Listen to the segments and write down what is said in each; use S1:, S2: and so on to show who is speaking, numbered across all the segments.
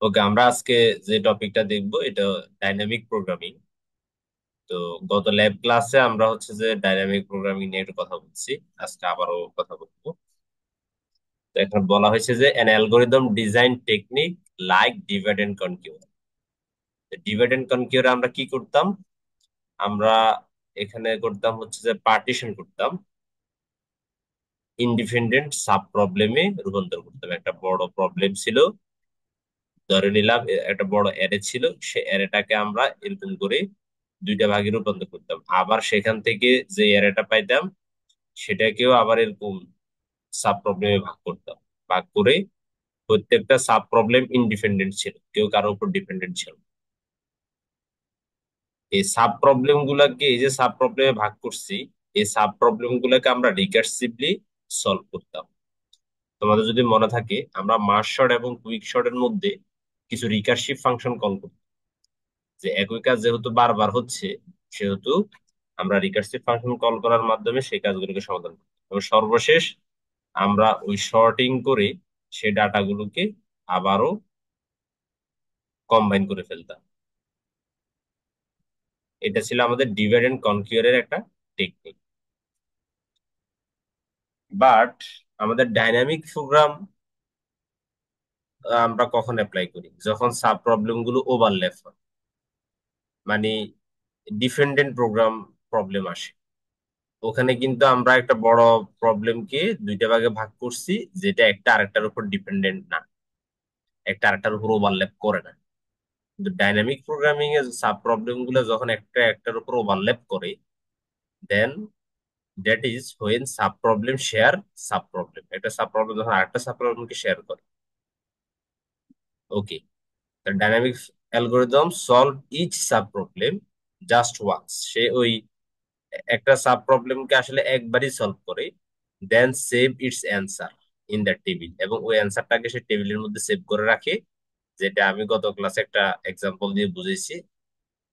S1: ওকে, আমরা আজকে যে টপিকটা দেখবো এটা ডাইনামিক প্রোগ্রামিং। তো গত ল্যাব ক্লাসে আমরা হচ্ছে যে ডাইনামিক প্রোগ্রামিং নিয়ে একটু কথা বলছি। আজকে আবারও কথা বলবো। তো এখন বলা হয়েছে যে an algorithm design technique like divide and conquer। Divide and conquer আমরা কি করতাম? আমরা এখানে করতাম হচ্ছে যে পার্টিশন করতাম, ইন্ডিপেন্ডেন্ট সাব প্রবলেমে রূপান্তর করতাম। একটা বড় প্রবলেম ছিল, ধরে নিলাম একটা বড় অ্যারে ছিল, সে অ্যারেটাকে আমরা এরকম করে দুইটা ভাগে রূপান্তর করতাম। আবার সেখান থেকে যে অ্যারেটা পাইতাম সেটাকেও আবার এরকম সাব প্রবলেমে ভাগ করতাম। ভাগ করে প্রত্যেকটা সাব প্রবলেম ইন্ডিপেন্ডেন্ট ছিল, কেউ কারোর উপর ডিপেন্ডেন্ট ছিল না। এই সাব প্রবলেম গুলাকে, এই যে সাব প্রবলেমে ভাগ করছি, এই সাব প্রবলেম গুলাকে আমরা রিকার্সিভলি সলভ করতাম। তোমাদের যদি মনে থাকে, আমরা মার্জ সর্ট এবং কুইক সর্টের মধ্যে কিছু রিকার্সিভ ফাংশন কল করতাম। যে একই কাজ যেহেতু বারবার হচ্ছে, সেহেতু আমরা রিকার্সিভ ফাংশন কল করার মাধ্যমে সেই কাজগুলোকে সমাধান করি এবং সর্বশেষ আমরা ওই শর্টিং করে সেই ডাটাগুলোকে আবারও কম্বাইন করে ফেলতাম। এটা ছিল আমাদের ডিভাইড এন্ড কনকিউরের একটা টেকনিক। বাট আমাদের ডাইনামিক প্রোগ্রাম আমরা কখন অ্যাপ্লাই করি? যখন সাব প্রবলেম গুলো ওভারল্যাপ হয়, মানে ডিপেন্ডেন্ট প্রবলেম আসে। ওখানে কিন্তু আমরা একটা বড় প্রবলেমকে দুইটা ভাগে ভাগ করছি, যেটা একটা আরেকটার উপর ডিপেন্ডেন্ট না, একটা আরেকটার উপর ওভারল্যাপ করে না। কিন্তু ডাইনামিক প্রোগ্রামিং এর সাব প্রবলেম গুলো যখন একটা একটার উপর ওভারল্যাপ করে, then that is when sub problem share sub problem. একটা সাব প্রবলেম যখন আরেকটা সাব প্রবলেমকে শেয়ার করে। Okay, dynamic algorithm solve each sub problem just once. সে ওই একটা সাব প্রবলেমকে আসলে একবারই সলভ করে, then save its answer in the table, এবং ওই অ্যান্সারটাকে সে টেবিলের মধ্যে সেভ করে রাখে। যেটা আমি গত ক্লাসে একটা এক্সাম্পল দিয়ে বুঝেছি।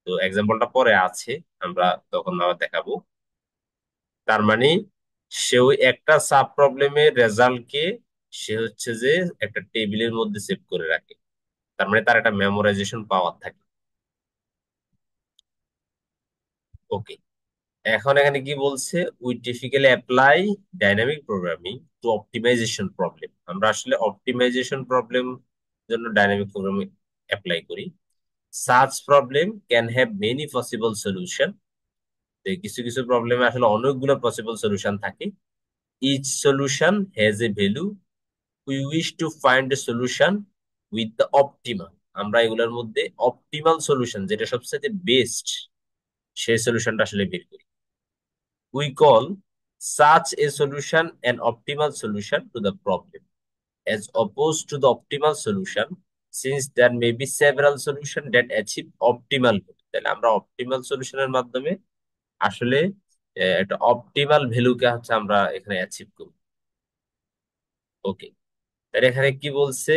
S1: তো এক্সাম্পলটা পরে আছে, আমরা তখন আবার দেখাবো। তার মানে সে ওই একটা সাব প্রবলেমের রেজাল্টকে সে হচ্ছে যে একটা টেবিলের মধ্যে সেভ করে রাখে। তার মানে তার একটা মেমোরাইজেশন পাওয়ার থাকে। ওকে, এখন এখানে কি বলছে? We typically apply dynamic programming to optimization problem. আমরা আসলে অপটিমাইজেশন প্রবলেম জন্য ডাইনামিক প্রোগ্রামিং অ্যাপ্লাই করি। Such problem can have many possible solution. কিছু কিছু প্রবলেমে আসলে অনেকগুলো পসিবল সলিউশন থাকে। Each solution has a value. We wish to find a solution with the optimal. আমরা এগুলোর মধ্যে অপটিমাল সলিউশন, যেটা সবচেয়ে বেস্ট, সেই সলিউশনটা আসলে বের করি। We call such a solution an optimal solution to the problem, as opposed to the optimal solution, since there may be several solutions that achieve optimal value। তাহলে আমরা অপটিমাল সলিউশনের মাধ্যমে আসলে একটা অপটিমাল ভ্যালুকে হচ্ছে আমরা এখানে অ্যাচিভ করি। ওকে, তাহলে এখানে কি বলছে?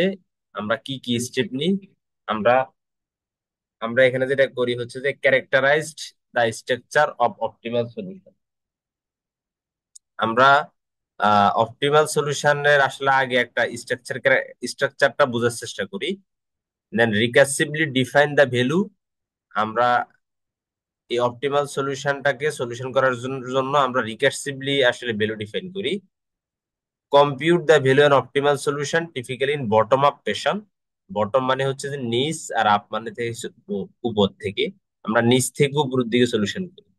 S1: আমরা কি কি স্টেপ নিই? আমরা আমরা এখানে যেটা করি হচ্ছে যে characterised the structure of optimal solution. আমরা অপটিমাল সলিউশনের আসলে আগে একটা স্ট্রাকচারটা বোঝার চেষ্টা করি। দেন রিকার্সিভলি ডিফাইন দ্য ভ্যালু। আমরা এই অপটিমাল সলিউশনটাকে সলিউশন করার জন্য আমরা রিকার্সিভলি আসলে ভ্যালু ডিফাইন করি। Compute the value and optimal solution typically in bottom up fashion. Bottom মানে হচ্ছে যে নিচ, আর আপ মানে থেকে উপর থেকে। আমরা নিচ থেকে উপরের দিকে সলিউশন করি,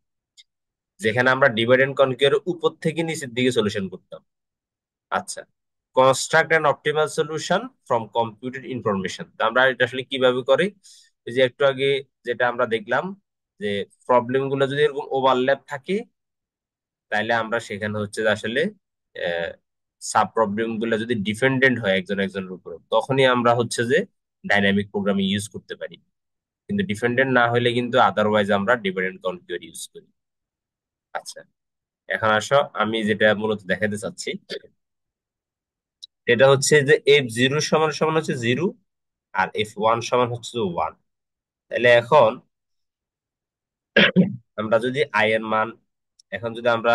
S1: যেখানে আমরা ডিভাইড এন্ড কনকিউর উপর থেকে নিচের দিকে সলিউশন করতাম। আচ্ছা, construct an optimal solution from computed information. আমরা এটা আসলে কিভাবে করি? এই যে একটু আগে যেটা আমরা দেখলাম, যে প্রবলেম গুলো যদি এরকম ওভারল্যাপ থাকে, তাহলে আমরা সেখানে হচ্ছে যে আসলে সাব প্রবলেম গুলো যদি ডিপেন্ডেন্ট হয় একজন একজনের উপর, তখনই আমরা হচ্ছে যে ডাইনামিক প্রোগ্রামিং ইউজ করতে পারি। কিন্তু ডিপেন্ডেন্ট না হলে কিন্তু আদারওয়াইজ আমরা ডিপেন্ডেন্ট কনকিউর ইউজ করি। আচ্ছা, এখন আসো আমি যেটা মূলত দেখাতে চাচ্ছি, এটা হচ্ছে যে F0 সমান সমান হচ্ছে 0, আর F1 সমান হচ্ছে 1। তাহলে এখন আমরা যদি আই এর মান, এখন যদি আমরা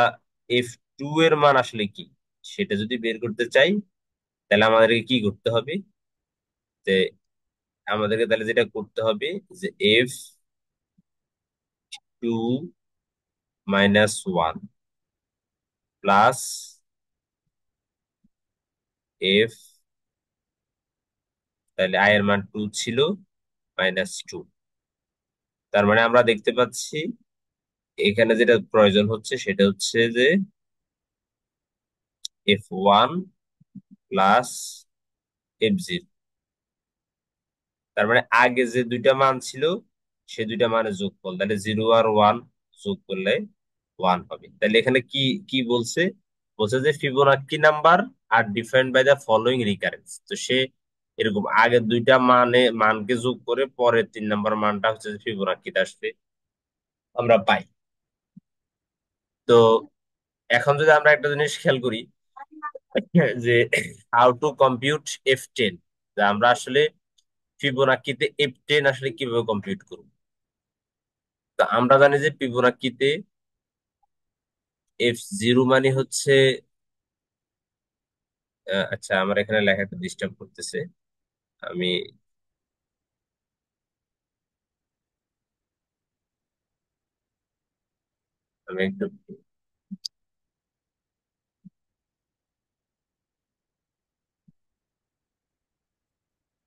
S1: F2 এর মান আসলে কি সেটা যদি বের করতে চাই, তাহলে আমাদেরকে কি করতে হবে? যে আমাদেরকে তাহলে যেটা করতে হবে যে F2 -1 প্লাস এফ, তাহলে আই এর মান 2 ছিল, -2। তার মানে আমরা দেখতে পাচ্ছি এখানে যেটা প্রয়োজন হচ্ছে সেটা হচ্ছে যে F1 প্লাস F0। তার মানে আগে যে দুইটা মান ছিল সে দুইটা মানের যোগফল, তাহলে 0 আর 1 যোগ করলে 1 হবে। তাহলে এখানে কি কি বলছে, বলছে যে Fibonacci number are defined by the following recurrence. তো সে এরকম আগে দুইটা মানকে যোগ করে পরের 3 নম্বর মানটা হচ্ছে যে ফিবোনাক্কিতে আসবে আমরা পাই। তো এখন যদি আমরা একটা জিনিস খেয়াল করি যে হাউ টু কম্পিউট F10, আমরা আসলে ফিবোনাক্কিতে F10 আসলে কিভাবে কম্পিউট করব। তো আমরা জানি যে ফিবোনাক্কিতে F0 মানে হচ্ছে আচ্ছা আমার এখানে লেখা একটু ডিস্টার্ব করতেছে। আমি আমি একটু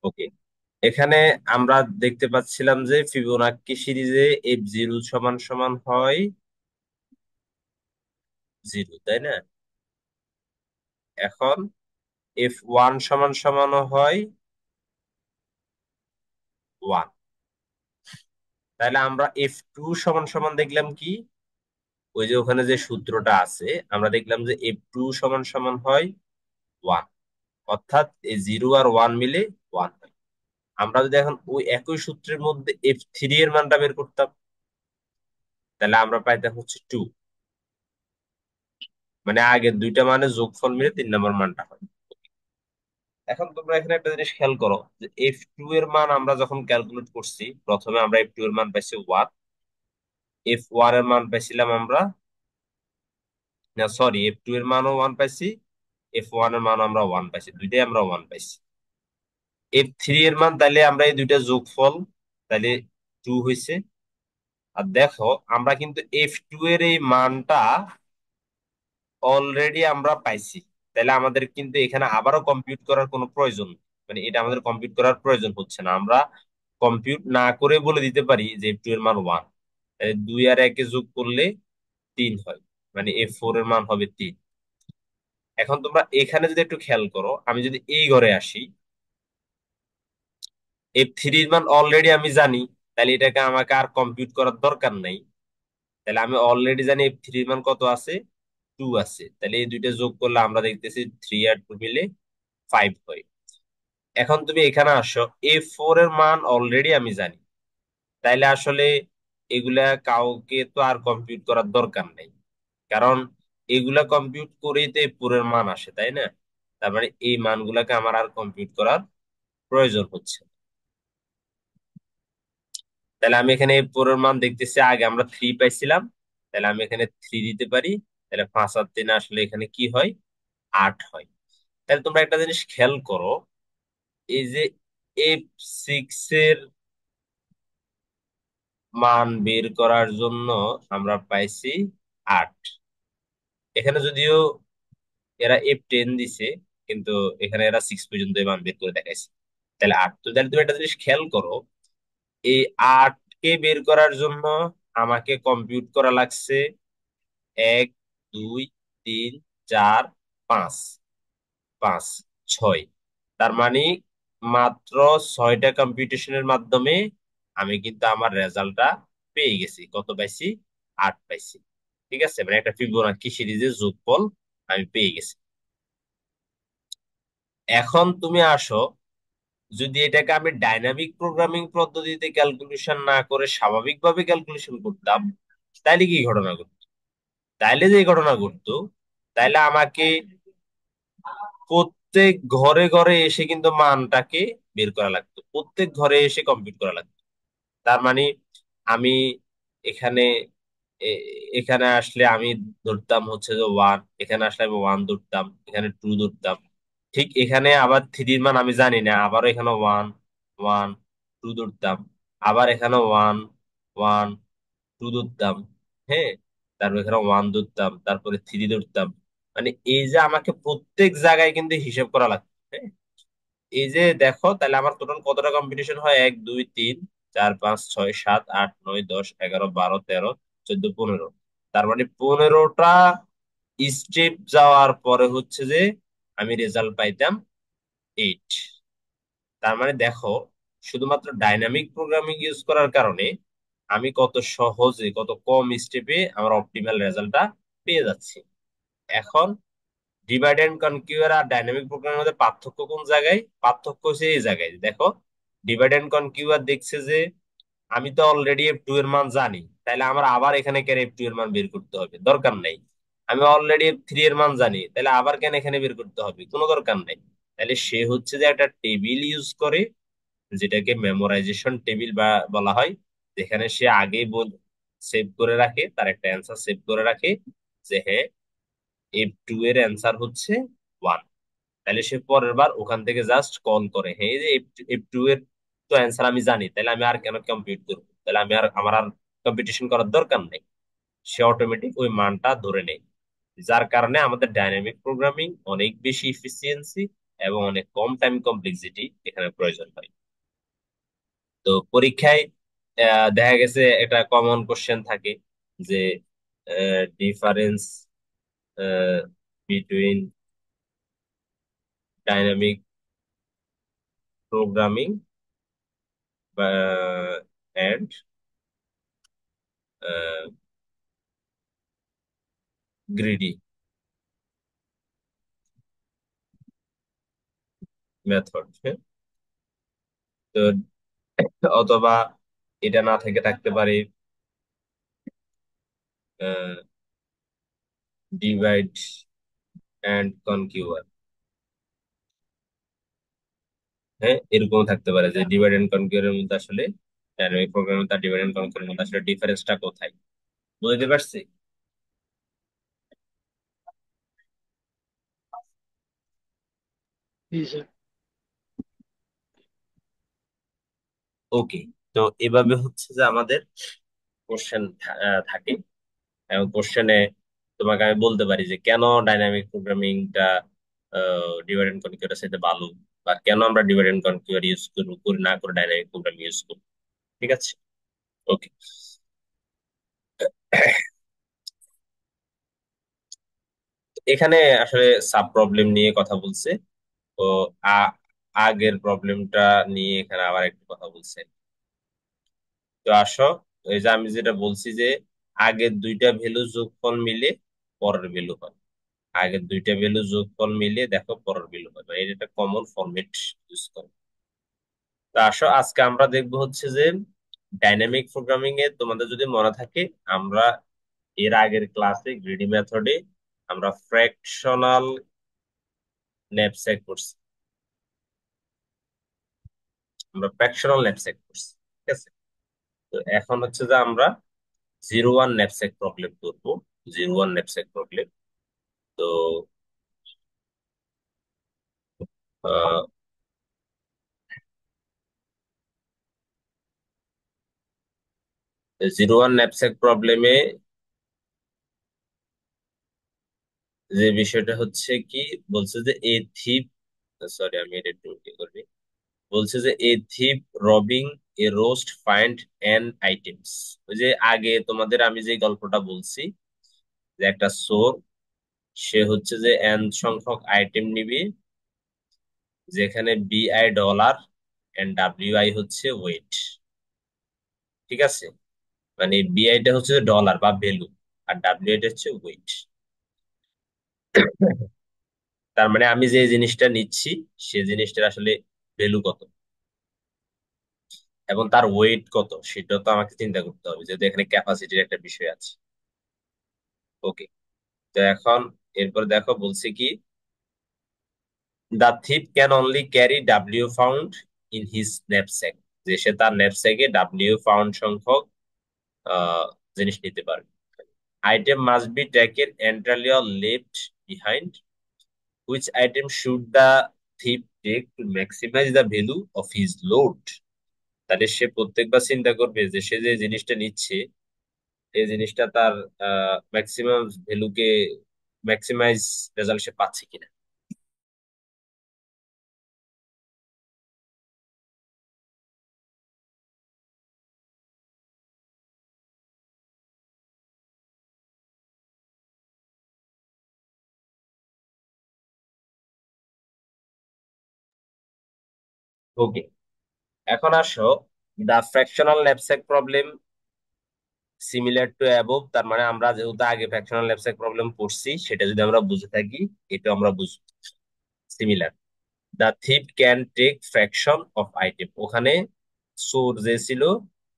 S1: ওকে। এখানে আমরা দেখতে পাচ্ছিলাম যে ফিবোনাক্কি সিরিজে F0 সমান সমান হয় 0, তাই না? এখন F1 সমান সমানও হয় 1। তাহলে আমরা F2 সমান সমান দেখলাম কি, ওই যে ওখানে যে সূত্রটা আছে আমরা দেখলাম যে F2 সমান সমান হয় 1, অর্থাৎ এই 0 আর 1 মিলে 1 হয়। আমরা যদি এখন ওই একই সূত্রের মধ্যে F3 এর মানটা বের করতাম তাহলে আমরা পাইতাম হচ্ছে 2। মানে আগের দুইটা মানে যোগফল মিলে 3 নম্বর মানটা হয়। এখন তোমরা এখানে একটা জিনিস খেয়াল করো যে F2 এর মান আমরা যখন ক্যালকুলেট করছি প্রথমে আমরা F2 এর মান পাইছি 1, F1 এর মান পাইছিলাম আমরা, না সরি, F2 এর মানও 1 পাইছি, F1 এর মানও আমরা 1 পাইছি, দুইটাই আমরা 1 পাইছি। F3 এর মান তাইলে আমরা এই দুইটা যোগফল, তাইলে 2 হইছে। আর দেখো আমরা কিন্তু F2 এর এই মানটা অলরেডি আমরা পাইছি, তাহলে আমাদের কিন্তু এখানে আবারও কম্পিউট করার কোনো প্রয়োজন নেই। মানে এটা আমাদের কম্পিউট করার প্রয়োজন হচ্ছে না, আমরা কম্পিউট না করে বলে দিতে পারি যে F2 এর মান 1। তাহলে 2 আর 1 যোগ করলে 3 হয়, মানে F4 এর মান হবে 3। এখন তোমরা এখানে যদি একটু খেয়াল করো, আমি যদি এই ঘরে আসি, F3 এর মান অলরেডি আমি জানি, তাহলে এটাকে আমাকে আর কম্পিউট করার দরকার নাই। তাহলে আমি অলরেডি জানি F3 এর মান কত আছে, 2 আছে। তাহলে এই দুইটা যোগ করলে আমরা দেখতেছি 3 আর 2 মিলে 5 হয়। এখন তুমি এখানে আসো, F4 এর মান অলরেডি আমি জানি, তাইলে আসলে এগুলা কাউকে তো আর কম্পিউট করার দরকার নেই, কারণ এগুলা কম্পিউট করেই তো F4 এর মান আসে, তাই না? তার মানে এই মানগুলাকে আমার আর কম্পিউট করার প্রয়োজন হচ্ছে না। তাহলে আমি এখানে F4 এর মান দেখতেছি আগে আমরা 3 পাইছিলাম, তাহলে আমি এখানে 3 দিতে পারি। তাহলে 5 আর 3 আসলে এখানে কি হয়, 8 হয়। তাহলে তোমরা একটা জিনিস খেয়াল করো, এই যে F6 এর মান বের করার জন্য আমরা পাইছি 8। এখানে যদিও এরা F10 দিছে, কিন্তু এখানে এরা 6 পর্যন্ত এই মান বের করে দেখাইছে, তাহলে 8। তো তাহলে তুমি একটা জিনিস খেয়াল করো, এই 8 কে বের করার জন্য আমাকে কম্পিউট করা লাগছে 1 2 3 4 5, 5 6। তার মানে মাত্র 6টা কম্পিউটেশনের মাধ্যমে আমি কিন্তু আমার রেজাল্টটা পেয়ে গেছি। কত পাইছি, 8 পাইছি। ঠিক আছে, মানে একটা ফিবোনাক্কি সিরিজের যোগফল আমি পেয়ে গেছি। এখন তুমি আসো, যদি এটাকে আমি ডাইনামিক প্রোগ্রামিং পদ্ধতিতে ক্যালকুলেশন না করে স্বাভাবিকভাবে ক্যালকুলেশন করতাম, তাইলে কি ঘটনা ঘটতো? তাইলে যে ঘটনা ঘটতো, তাইলে আমাকে প্রত্যেক ঘরে ঘরে এসে কিন্তু মানটাকে বের করা লাগতো, প্রত্যেক ঘরে এসে কম্পিউট করা লাগতো। তার মানে আমি এখানে এ- এখানে আসলে আমি ধরতাম হচ্ছে যে 1, এখানে আসলে আমি 1 ধরতাম, এখানে 2 ধরতাম। ঠিক এখানে আবার 3 মান আমি জানি না, আবারও এখানে 1 1 টু ধরতাম, আবার এখানে ওয়ান ওয়ান টু ধরতাম, হ্যাঁ, তারপর এখানে ওয়ান ধরতাম, তারপরে থ্রি ধরতাম। মানে এই যে আমাকে প্রত্যেক জায়গায় কিন্তু হিসেব করা লাগবে, হ্যাঁ। এই যে দেখো তাহলে আমার টোটাল কতটা কম্পিটিশন হয়, 1 2 3 4 5 6 7 8 9 10 11 12 13 14 15। তার মানে 15টা স্টেপ যাওয়ার পরে হচ্ছে যে আমি রেজাল্ট পাইতাম 8। তার মানে দেখো, শুধুমাত্র ডাইনামিক প্রোগ্রামিং ইউজ করার কারণে আমি কত সহজে, কত কম স্টেপে আমার অপটিমাল রেজাল্টটা পেয়ে যাচ্ছি। এখন ডিভাইড এন্ড কনকিউয়ার আর ডাইনামিক প্রোগ্রামের মধ্যে পার্থক্য কোন জায়গায়? পার্থক্য হচ্ছে এই জায়গায়, দেখো ডিভাইড এন্ড কনকিউয়ার দেখছে যে আমি তো অলরেডি এফ টু এর মান জানি, তাহলে আমার আবার এখানে কেন এফ টু এর মান বের করতে হবে? দরকার নাই। আমি অলরেডি এফ থ্রি এর মান জানি, তাহলে আবার কেন এখানে বের করতে হবে? কোনো দরকার নাই। তাহলে সে হচ্ছে যে একটা টেবিল ইউজ করে, যেটাকে মেমোরাইজেশন টেবিল বা বলা হয়, যেখানে সে আগেই সেভ করে রাখে, তার একটা অ্যান্সার সেভ করে রাখে যে হ্যাঁ, এফ টু এর অ্যান্সার হচ্ছে ওয়ান। তাহলে সে পরের বার ওখান থেকে জাস্ট কল করে, হ্যাঁ এই যে এফ টু এর তো অ্যান্সার আমি জানি, তাহলে আমি আর কেন কম্পিউট করবো? তাহলে আমার আর কম্পিটিশন করার দরকার নেই। সে অটোমেটিক ওই মানটা ধরে নেয়। যার কারণে আমাদের ডাইনামিক প্রোগ্রামিং অনেক বেশি ইফিসিয়েন্সি এবং অনেক কম টাইম কমপ্লেক্সিটি এখানে প্রয়োজন হয়। তো পরীক্ষায় দেখা গেছে একটা কমন কোশ্চেন থাকে যে difference between dynamic programming and greedy method. তো অথবা এটা না থেকে থাকতে পারে ডিভাইড এন্ড কনকিউয়ার। হ্যাঁ, এরকম থাকতে পারে যে ডিভাইড এন্ড কনকিউয়ার এর মধ্যে আসলে ডাইনামিক প্রোগ্রামিং তার ডিভাইড এন্ড কনকিউয়ার এর মধ্যে আসলে ডিফারেন্সটা কোথায়? বুঝতে পারছি?
S2: জি স্যার।
S1: ওকে। তো এভাবে হচ্ছে যে আমাদের কোশ্চেন থাকে, এবং কোশ্চেনে তোমাকে আমি বলতে পারি যে কেন ডাইনামিক প্রোগ্রামিংটা ডিভাইড এন্ড কনকিউয়ারের সাথে ভালো, বা কেন আমরা ডিভাইড এন্ড কনকিউয়ার ইউজ করবো, করে না করে ডাইনামিক প্রোগ্রামিং ইউজ করবো। ঠিক আছে। ওকে। এখানে আসলে সাব প্রবলেম নিয়ে কথা বলছে। তো আ- আগের প্রবলেমটা নিয়ে এখানে আবার একটু কথা বলছে। তো আসো, এই যে আমি যেটা বলছি যে আগের দুইটা ভ্যালু যোগফল মিলে পরের ভ্যালু হয়। আগের দুইটা ভ্যালু যোগফল মিলে দেখো পরের ভ্যালু হয়, মানে এটা একটা কমন ফরম্যাট ইউজ করে। তো আসো, আজকে আমরা দেখবো হচ্ছে যে ডাইনামিক প্রোগ্রামিং এ তোমাদের যদি মনে থাকে, আমরা এর আগের ক্লাসে গ্রিডি মেথডে আমরা ফ্র্যাকশনাল ন্যাপস্যাক করছি। ঠিক আছে। তো এখন হচ্ছে যে আমরা জিরো ওয়ান ন্যাপস্যাক প্রবলেম করবো। Zero one knapsack problem. তো জিরো ওয়ান ন্যাপস্যাক প্রবলেমে যে বিষয়টা হচ্ছে কি, বলছে যে এ থিপ, সরি আমি এটা একটু কি করি, বলছে যে এ থিপ রবিং এ রোস্ট ফাইন্ড এন আইটেমস। ওই যে আগে তোমাদের আমি যে গল্পটা বলছি, যে একটা চোর, সে হচ্ছে যে এন সংখ্যক আইটেম নিবে, যেখানে বিআই ডলার এন্ড ডাব্লিউ আই হচ্ছে ওয়েট। ঠিক আছে। মানে বিআইটা হচ্ছে ডলার বা ভ্যালু, আর ডাব্লিউ টা হচ্ছে ওয়েট। তার মানে আমি যে জিনিসটা নিচ্ছি, সে জিনিসটার আসলে ভ্যালু কত এবং তার ওয়েট কত, সেটা তো আমাকে চিন্তা করতে হবে, যেহেতু এখানে ক্যাপাসিটির একটা বিষয় আছে। ওকে। তো এখন এরপর দেখো বলছে কি, the thief can only carry W found in his knapsack. যে সে তার ন্যাপস্যাকে ডাব্লিউ ফাউন্ড সংখ্যক আহ, জিনিস নিতে পারবে। Item must be taken entirely or left behind, which item should the thief take to maximize the value of his load? তাহলে সে প্রত্যেকবার চিন্তা করবে যে সে যে জিনিসটা নিচ্ছে এই জিনিসটা তার ম্যাক্সিমাম ভ্যালুকে ম্যাক্সিমাইজ রেজাল্ট সে পাচ্ছে কিনা। ওকে, এখন আসো, the fractional knapsack problem similar to above, তার মানে আমরা যেহেতু আগে ফ্র্যাকশনাল ন্যাপস্যাক প্রবলেম পড়ছি সেটা যদি আমরা বুঝে থাকি, এটা আমরা বুঝি similar. The thief can take fraction of item, ওখানে চোর যে ছিল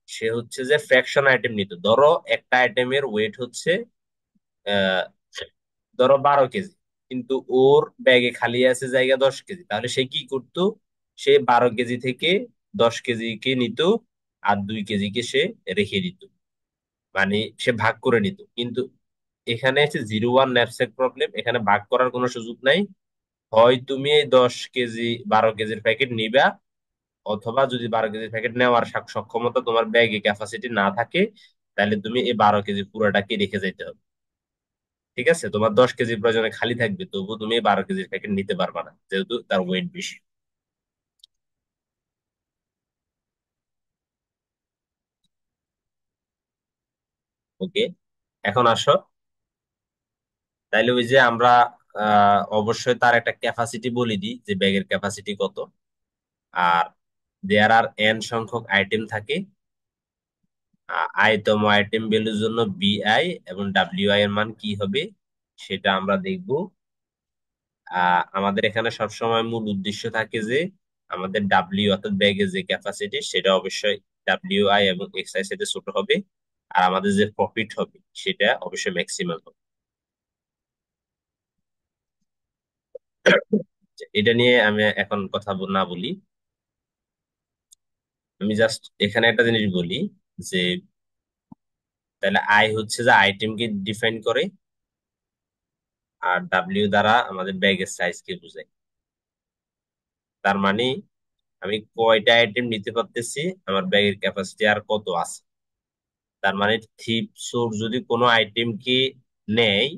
S1: সে হচ্ছে যে ফ্র্যাকশন আইটেম নিত। ধরো একটা আইটেমের ওয়েট হচ্ছে আহ ধরো 12 কেজি, কিন্তু ওর ব্যাগে খালি আছে জায়গা 10 কেজি, তাহলে সে কি করতো? সে 12 কেজি থেকে 10 কেজি কে নিত, আর 2 কেজি কে সে রেখে দিত, মানে সে ভাগ করে নিত। কিন্তু এখানে হচ্ছে 01 ন্যাপস্যাক প্রবলেম, এখানে ভাগ করার কোনো সুযোগ নাই। হয় তুমি এই 10 কেজি 12 কেজির প্যাকেট নিবা, অথবা যদি 12 কেজির প্যাকেট নেওয়ার সক্ষমতা তোমার ব্যাগে ক্যাপাসিটি না থাকে, তাহলে তুমি এই 12 কেজি পুরোটাকে রেখে যেতে হবে। ঠিক আছে, তোমার 10 কেজি প্রয়োজনে খালি থাকবে, তবু তুমি এই 12 কেজির প্যাকেট নিতে পারবা না যেহেতু তার ওয়েট বেশি। ওকে, এখন আসো, তাইলে ওই যে আমরা অবশ্যই তার একটা ক্যাপাসিটি বলে দিই যে ব্যাগের ক্যাপাসিটি কত। আর দেয়ার আর এন সংখ্যক আইটেম থাকে। আইতম আইটেম ভ্যালুর জন্য বিআই এবং ডাব্লিউ আই এর মান কি হবে সেটা আমরা দেখব। আমাদের এখানে সবসময় মূল উদ্দেশ্য থাকে যে আমাদের ডাব্লিউ অর্থাৎ ব্যাগের যে ক্যাপাসিটি সেটা অবশ্যই ডাব্লিউ আই এবং এক্স আই সাথে ছোট হবে, আর আমাদের যে প্রফিট হবে সেটা অবশ্যই ম্যাক্সিমাম হবে। এটা নিয়ে আমি এখন কথা না বলি, আমি জাস্ট এখানে একটা জিনিস বলি যে তাহলে আই হচ্ছে যে আইটেমকে ডিফাইন করে, আর ডাব্লিউ দ্বারা আমাদের ব্যাগের সাইজকে বোঝায়। তার মানে আমি কয়টা আইটেম নিতে পারতেছি, আমার ব্যাগের ক্যাপাসিটি আর কত আছে। তার মানে থিপ সোর যদি কোনো আইটেমকে নেয়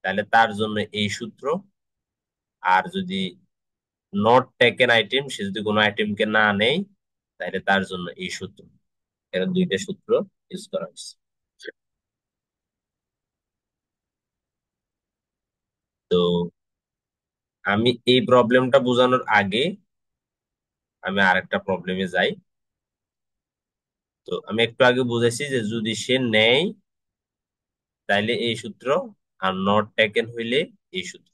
S1: তাহলে তার জন্য এই সূত্র, আর যদি নট টেকেন আইটেম সে যদি কোনো আইটেমকে না নেয় তাহলে তার জন্য এই সূত্র। এর দুইটা সূত্র ইউজ করা হয়েছে। তো আমি এই প্রবলেমটা বোঝানোর আগে আমি আরেকটা প্রবলেমে যাই। তো আমি একটু আগে বুঝেছি যে যদি সে নেয় তাইলে এই সূত্র, আর নট টেকেন হইলে এই সূত্র।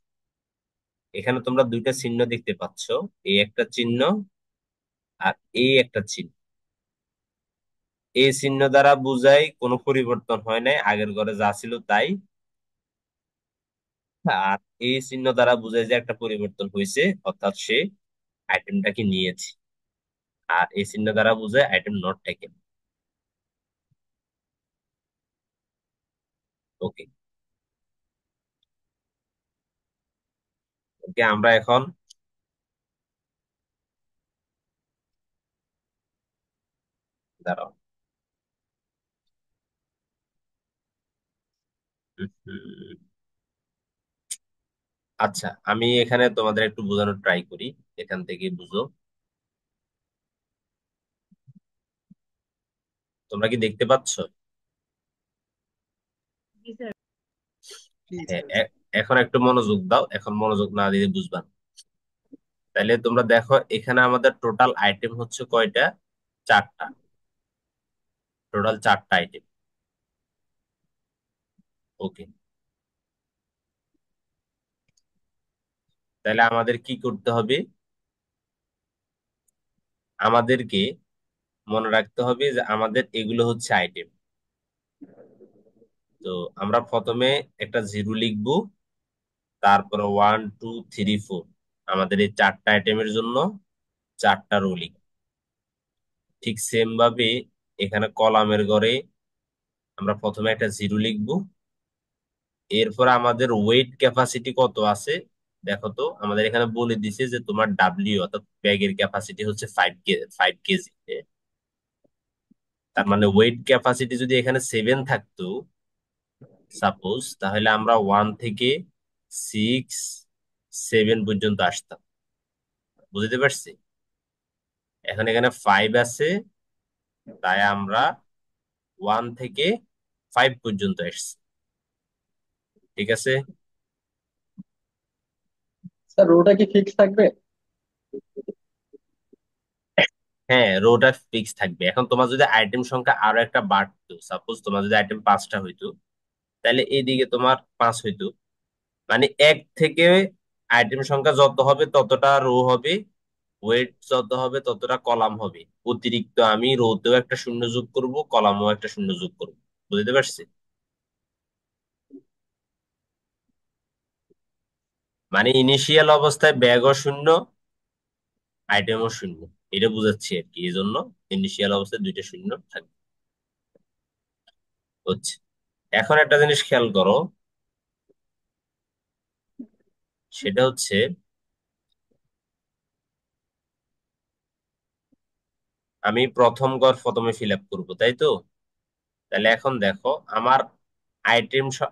S1: এখানে তোমরা দুইটা চিহ্ন দেখতে পাচ্ছ, এই একটা চিহ্ন আর এই একটা চিহ্ন। এই চিহ্ন দ্বারা বুঝাই কোনো পরিবর্তন হয় নাই, আগের ঘরে যা ছিল তাই। আর এই চিহ্ন দ্বারা বুঝায় যে একটা পরিবর্তন হয়েছে, অর্থাৎ সে আইটেমটাকে নিয়েছে। আর এই চিহ্ন দ্বারা বুঝায় আইটেম নট টেকেন। ওকে, ওকে আমরা এখন দাঁড়াও। হুম, আচ্ছা আমি এখানে তোমাদের একটু বোঝানোর ট্রাই করি, এখান থেকে বুঝো। তোমরা কি দেখতে পাচ্ছ?
S2: জি
S1: হ্যাঁ,
S2: স্যার।
S1: এখন একটু মনোযোগ দাও, এখন মনোযোগ না দিলে বুঝবা না। তাহলে তোমরা দেখো এখানে আমাদের টোটাল আইটেম হচ্ছে কয়টা? 4টা। টোটাল 4টা আইটেম। ওকে, তাহলে আমাদের কি করতে হবে? আমাদেরকে মনে রাখতে হবে যে আমাদের এগুলো হচ্ছে আইটেম। তো আমরা প্রথমে একটা জিরো লিখবো, তারপরে 1 2 3 4, আমাদের এই 4টা আইটেমের জন্য 4টা রো লিখব। ঠিক সেম ভাবে এখানে কলামের ঘরে আমরা প্রথমে একটা জিরো লিখবো, এরপর আমাদের ওয়েট ক্যাপাসিটি কত আছে দেখো তো। আমাদের এখানে বলে দিছে যে তোমার ডাব্লিউ অর্থাৎ ব্যাগের ক্যাপাসিটি হচ্ছে 5 কেজি। তার মানে ওয়েট ক্যাপাসিটি যদি এখানে 7 থাকতো সাপোজ, তাহলে আমরা 1 থেকে 6 7 পর্যন্ত আসতাম। বুঝতে পারছি? এখন এখানে 5 আছে, তাই আমরা 1 থেকে 5 পর্যন্ত এসছি। ঠিক আছে।
S2: স্যার রোটা কি ফিক্স থাকবে?
S1: হ্যাঁ, রোটা ফিক্স থাকবে। এখন তোমার যদি আইটেম সংখ্যা আরো একটা বাড়তো, সাপোজ তোমার যদি আইটেম 5টা হইতো, তাহলে এইদিকে তোমার 5 হইতো। মানে 1 থেকে আইটেম সংখ্যা যত হবে ততটা রো হবে, ওয়েট যত হবে ততটা কলাম হবে। অতিরিক্ত আমি রোতেও একটা শূন্য যোগ করব, কলামেও একটা শূন্য যোগ করব। বুঝতে পারছি? মানে ইনিশিয়াল অবস্থায় ব্যাগও শূন্য, আইটেমও শূন্য। এটা বুঝাচ্ছি আর কি, এই জন্য ইনিশিয়াল অবস্থায় দুইটা শূন্য থাকবে। হচ্ছে, এখন একটা জিনিস খেয়াল করো, সেটা হচ্ছে আমি প্রথম ঘর প্রথমে ফিল আপ করবো, তাই তো? তাহলে এখন দেখো, আমার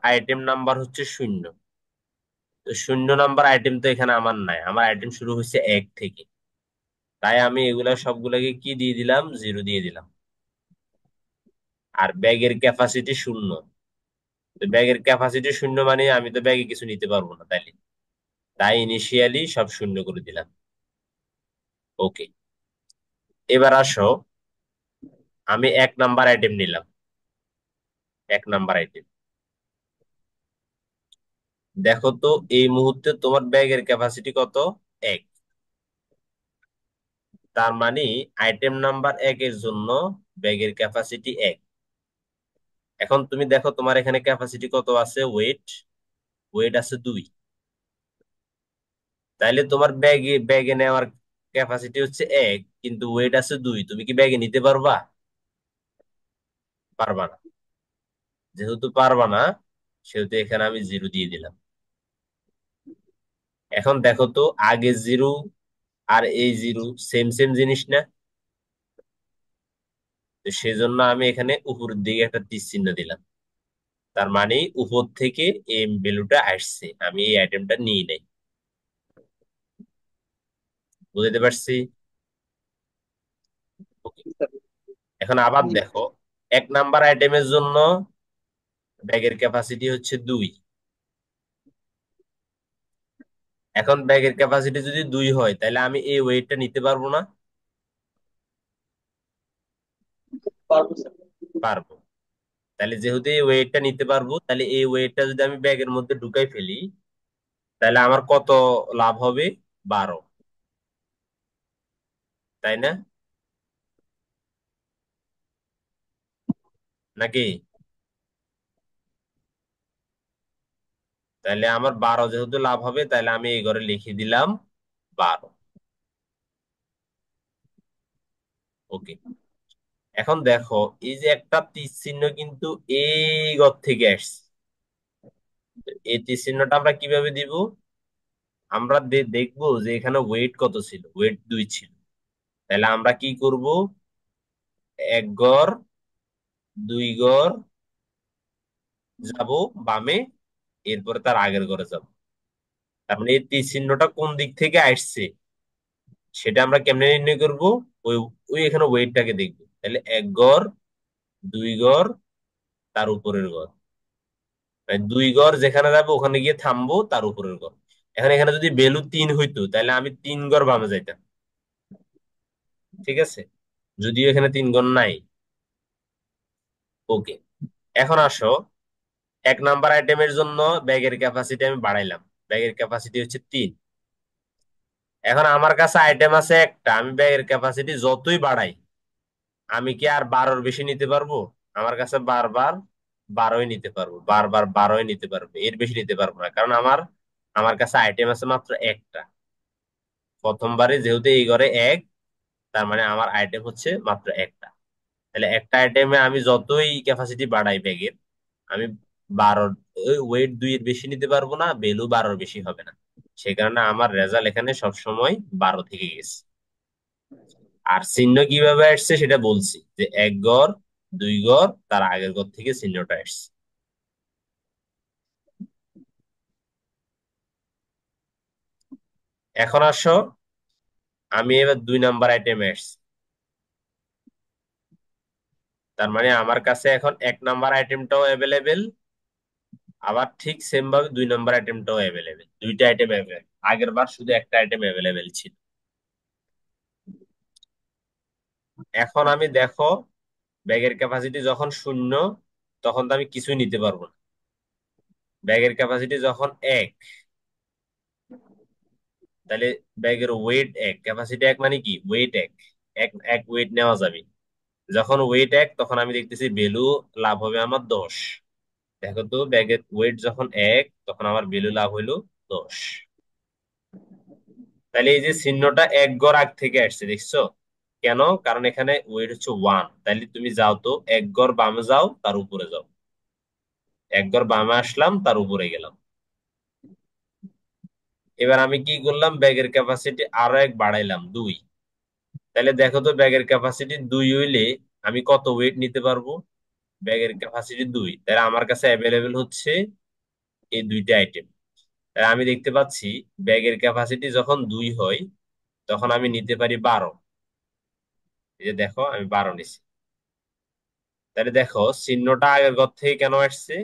S1: আইটেম নাম্বার হচ্ছে 0। তো 0 নাম্বার আইটেম তো এখানে আমার নাই, আমার আইটেম শুরু হচ্ছে 1 থেকে। তাই আমি এগুলা সবগুলাকে কি দিয়ে দিলাম, 0 দিয়ে দিলাম। আর ব্যাগের ক্যাপাসিটি 0। তো ব্যাগের ক্যাপাসিটি 0 মানে আমি তো ব্যাগে কিছু নিতে পারবো না, তাইলে তাই ইনিশিয়ালি সব শূন্য করে দিলাম। ওকে, এবার আসো, আমি 1 নাম্বার আইটেম নিলাম। 1 নাম্বার আইটেম, দেখো তো এই মুহূর্তে তোমার ব্যাগের ক্যাপাসিটি কত? 1। তার মানে আইটেম নাম্বার 1-এর জন্য ব্যাগের ক্যাপাসিটি 1। এখন তুমি দেখো তোমার এখানে ক্যাপাসিটি কত আছে, ওয়েট ওয়েট আছে 2। তাইলে তোমার ব্যাগে ব্যাগে নেওয়ার ক্যাপাসিটি হচ্ছে 1, কিন্তু ওয়েট আছে 2। তুমি কি ব্যাগে নিতে পারবা? পারবা না। যেহেতু পারবা না, সেহেতু এখানে আমি 0 দিয়ে দিলাম। এখন দেখো তো, আগে 0 আর এই 0 সেম সেম জিনিস না? তো সেজন্য আমি এখানে উপরের দিকে একটা তীর চিহ্ন দিলাম। তার মানে উপর থেকে এই ভ্যালুটা আসছে, আমি এই আইটেমটা নিয়ে নেই। বুঝতে পারছি? Okay. এখন আবার দেখো, 1 নাম্বার আইটেমের জন্য ব্যাগের ক্যাপাসিটি হচ্ছে 2। এখন ব্যাগের ক্যাপাসিটি যদি 2 হয়, তাহলে আমি এই ওয়েটটা নিতে পারবো না?
S2: পারবো স্যার।
S1: পারবো। তাহলে যেহেতু এই ওয়েটটা নিতে পারবো, তাহলে এই ওয়েটটা যদি আমি ব্যাগের মধ্যে ঢুকাই ফেলি, তাহলে আমার কত লাভ হবে? 12, তাই না? নাকি? তাহলে আমার 12 যেহেতু লাভ হবে, তাহলে আমি এই ঘরে লিখে দিলাম 12। ওকে, এখন দেখো, এই যে একটা তীর চিহ্ন কিন্তু এই ঘর থেকে আসছে। তো এই তীর চিহ্নটা আমরা কিভাবে দিব? আমরা দেখবো যে এখানে ওয়েট কত ছিল, ওয়েট 2 ছিল। তাহলে আমরা কি করব, 1 ঘর 2 ঘর যাব বামে, এরপরে তার আগের ঘরে যাব। তার মানে এই তীর চিহ্নটা কোন দিক থেকে আসছে সেটা আমরা কেমনে নির্ণয় করব? ওই ওই এখানে ওয়েটটাকে দেখবো। তাহলে 1 ঘর 2 ঘর, তার উপরের ঘর। মানে 2 ঘর যেখানে যাবো ওখানে গিয়ে থামবো, তার উপরের ঘর। এখন এখানে যদি ভ্যালু 3 হইতো, তাহলে আমি 3 ঘর বামে যাইতাম। ঠিক আছে, যদিও এখানে 3 ঘর নাই। ওকে, এখন আসো, 1 নাম্বার আইটেমের জন্য ব্যাগের ক্যাপাসিটি আমি বাড়াইলাম। ব্যাগের ক্যাপাসিটি হচ্ছে 3। এখন আমার কাছে আইটেম আছে একটা, আমি ব্যাগের ক্যাপাসিটি যতই বাড়াই, আমি কি আর 12-র বেশি নিতে পারবো? আমার কাছে বারবার 12ই নিতে পারবো, বারবার 12ই নিতে পারবো, এর বেশি নিতে পারবো না, কারণ আমার কাছে আইটেম আছে মাত্র একটা। প্রথমবারে যেহেতু এই ঘরে 1, তার মানে আমার আইটেম হচ্ছে মাত্র একটা। তাহলে একটা আইটেমে আমি যতই ক্যাপাসিটি বাড়াই ব্যাগের, আমি 12, ওই ওয়েট 2-এর বেশি নিতে পারবো না, ভ্যালু 12-র বেশি হবে না। সে কারণে আমার রেজাল্ট এখানে সবসময় 12 থেকে গেছে। আর চিহ্ন কিভাবে আসছে সেটা বলছি, যে 1 ঘর দুই ঘর তার আগের ঘর থেকে চিহ্নটা আসছে। এখন আসো, আমি এবার 2 নাম্বার আইটেমে আসছি। তার মানে আমার কাছে এখন 1 নাম্বার আইটেমটাও অ্যাভেলেবেল, আবার ঠিক সেম ভাবে 2 নাম্বার আইটেমটাও অ্যাভেলেবেল, দুইটা আইটেম অ্যাভেলেবেল। আগের বার শুধু একটা আইটেম অ্যাভেলেবেল ছিল। এখন আমি দেখো, ব্যাগের ক্যাপাসিটি যখন শূন্য, তখন তো আমি কিছুই নিতে পারবো না। ব্যাগের ক্যাপাসিটি যখন এক, তাহলে ব্যাগের ওয়েট এক, ক্যাপাসিটি এক মানে কি, ওয়েট এক, এক এক ওয়েট নেওয়া যাবে। যখন ওয়েট এক, তখন আমি দেখতেছি ভ্যালু লাভ হবে আমার 10। দেখো তো, ব্যাগের ওয়েট যখন এক, তখন আমার ভ্যালু লাভ হইলো 10। তাহলে এই যে চিহ্নটা এক গড় আগ থেকে আসছে, দেখছো? কেন? কারণ এখানে ওয়েট হচ্ছে 1। তাহলে তুমি যাও তো, এক গড় বামে যাও, তার উপরে যাও। এক ঘর বামে আসলাম, তার উপরে গেলাম। এবার আমি কি করলাম, ব্যাগের ক্যাপাসিটি আরো এক বাড়াইলাম, 2। তাহলে দেখো তো, ব্যাগের ক্যাপাসিটি 2 হইলে আমি কত ওয়েট নিতে পারবো? ব্যাগের ক্যাপাসিটি 2, তাহলে আমার কাছে অ্যাভেলেবেল হচ্ছে এই দুইটা আইটেম। তাহলে আমি দেখতে পাচ্ছি, ব্যাগের ক্যাপাসিটি যখন 2 হয়, তখন আমি নিতে পারি 12। এই যে দেখো, আমি 12 নিছি। তাহলে দেখো, চিহ্নটা আগের ঘর থেকে কেন আসছে?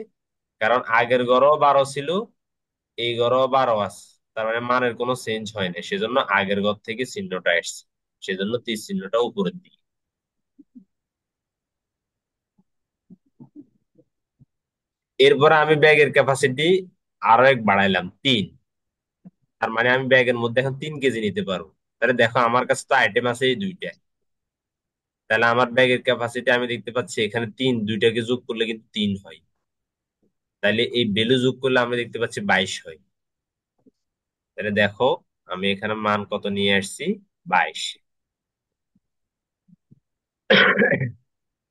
S1: কারণ আগের ঘরও 12 ছিল, এই ঘরও 12 আছে। তার মানে মানের কোনো চেঞ্জ হয় না, সেজন্য আগের ঘর থেকে চিহ্নটা আসছে। সেজন্য তীর চিহ্নটা উপরের দিকে। এরপরে আমি ব্যাগের ক্যাপাসিটি আরো এক বাড়াইলাম, 3। তার মানে আমি ব্যাগের মধ্যে এখন 3 কেজি নিতে পারবো। তাহলে দেখো, আমার কাছে তো আইটেম আছে এই দুইটা। তাহলে আমার ব্যাগের ক্যাপাসিটি আমি দেখতে পাচ্ছি এখানে 3, দুইটাকে যোগ করলে কিন্তু 3 হয়। তাহলে এই ভ্যালু যোগ করলে আমি দেখতে পাচ্ছি 22 হয়। তাহলে দেখো, আমি এখানে মান কত নিয়ে আসছি, 22।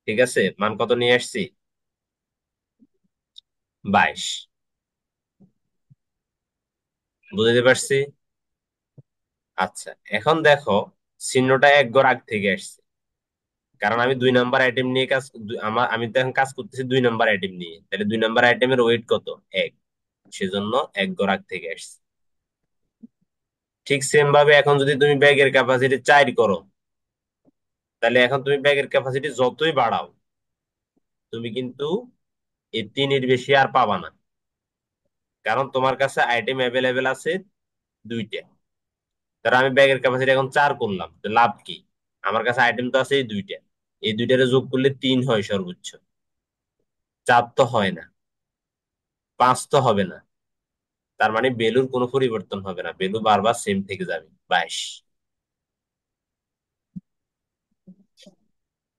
S1: ঠিক আছে, মান কত নিয়ে আসছি, 22। বুঝতে পারছি? আচ্ছা, এখন দেখো, চিহ্নটা এক ঘর আগ থেকে আসছে। কারণ আমি 2 নাম্বার আইটেম নিয়ে আমি তো এখন কাজ করতেছি 2 নাম্বার আইটেম নিয়ে। তাহলে 2 নাম্বার আইটেমের ওয়েট কত, এক। সেজন্য এক ঘর আগ থেকে আসছে। ঠিক সেম ভাবে এখন যদি তুমি ব্যাগের ক্যাপাসিটি 4 করো, তাহলে এখন তুমি ব্যাগের ক্যাপাসিটি যতই বাড়াও, তুমি কিন্তু এই 3-এর বেশি আর পাবা না। কারণ তোমার কাছে আইটেম অ্যাভেলেবেল আছে দুইটা। তার আমি ব্যাগের ক্যাপাসিটি এখন 4 করলাম, তো লাভ কি? আমার কাছে আইটেম তো আছে এই দুইটা। এই দুইটারে যোগ করলে 3 হয় সর্বোচ্চ, 4 তো হয় না, 5 তো হবে না। তার মানে ভ্যালুর কোনো পরিবর্তন হবে না, ভ্যালু বারবার সেম থেকে যাবে, 22।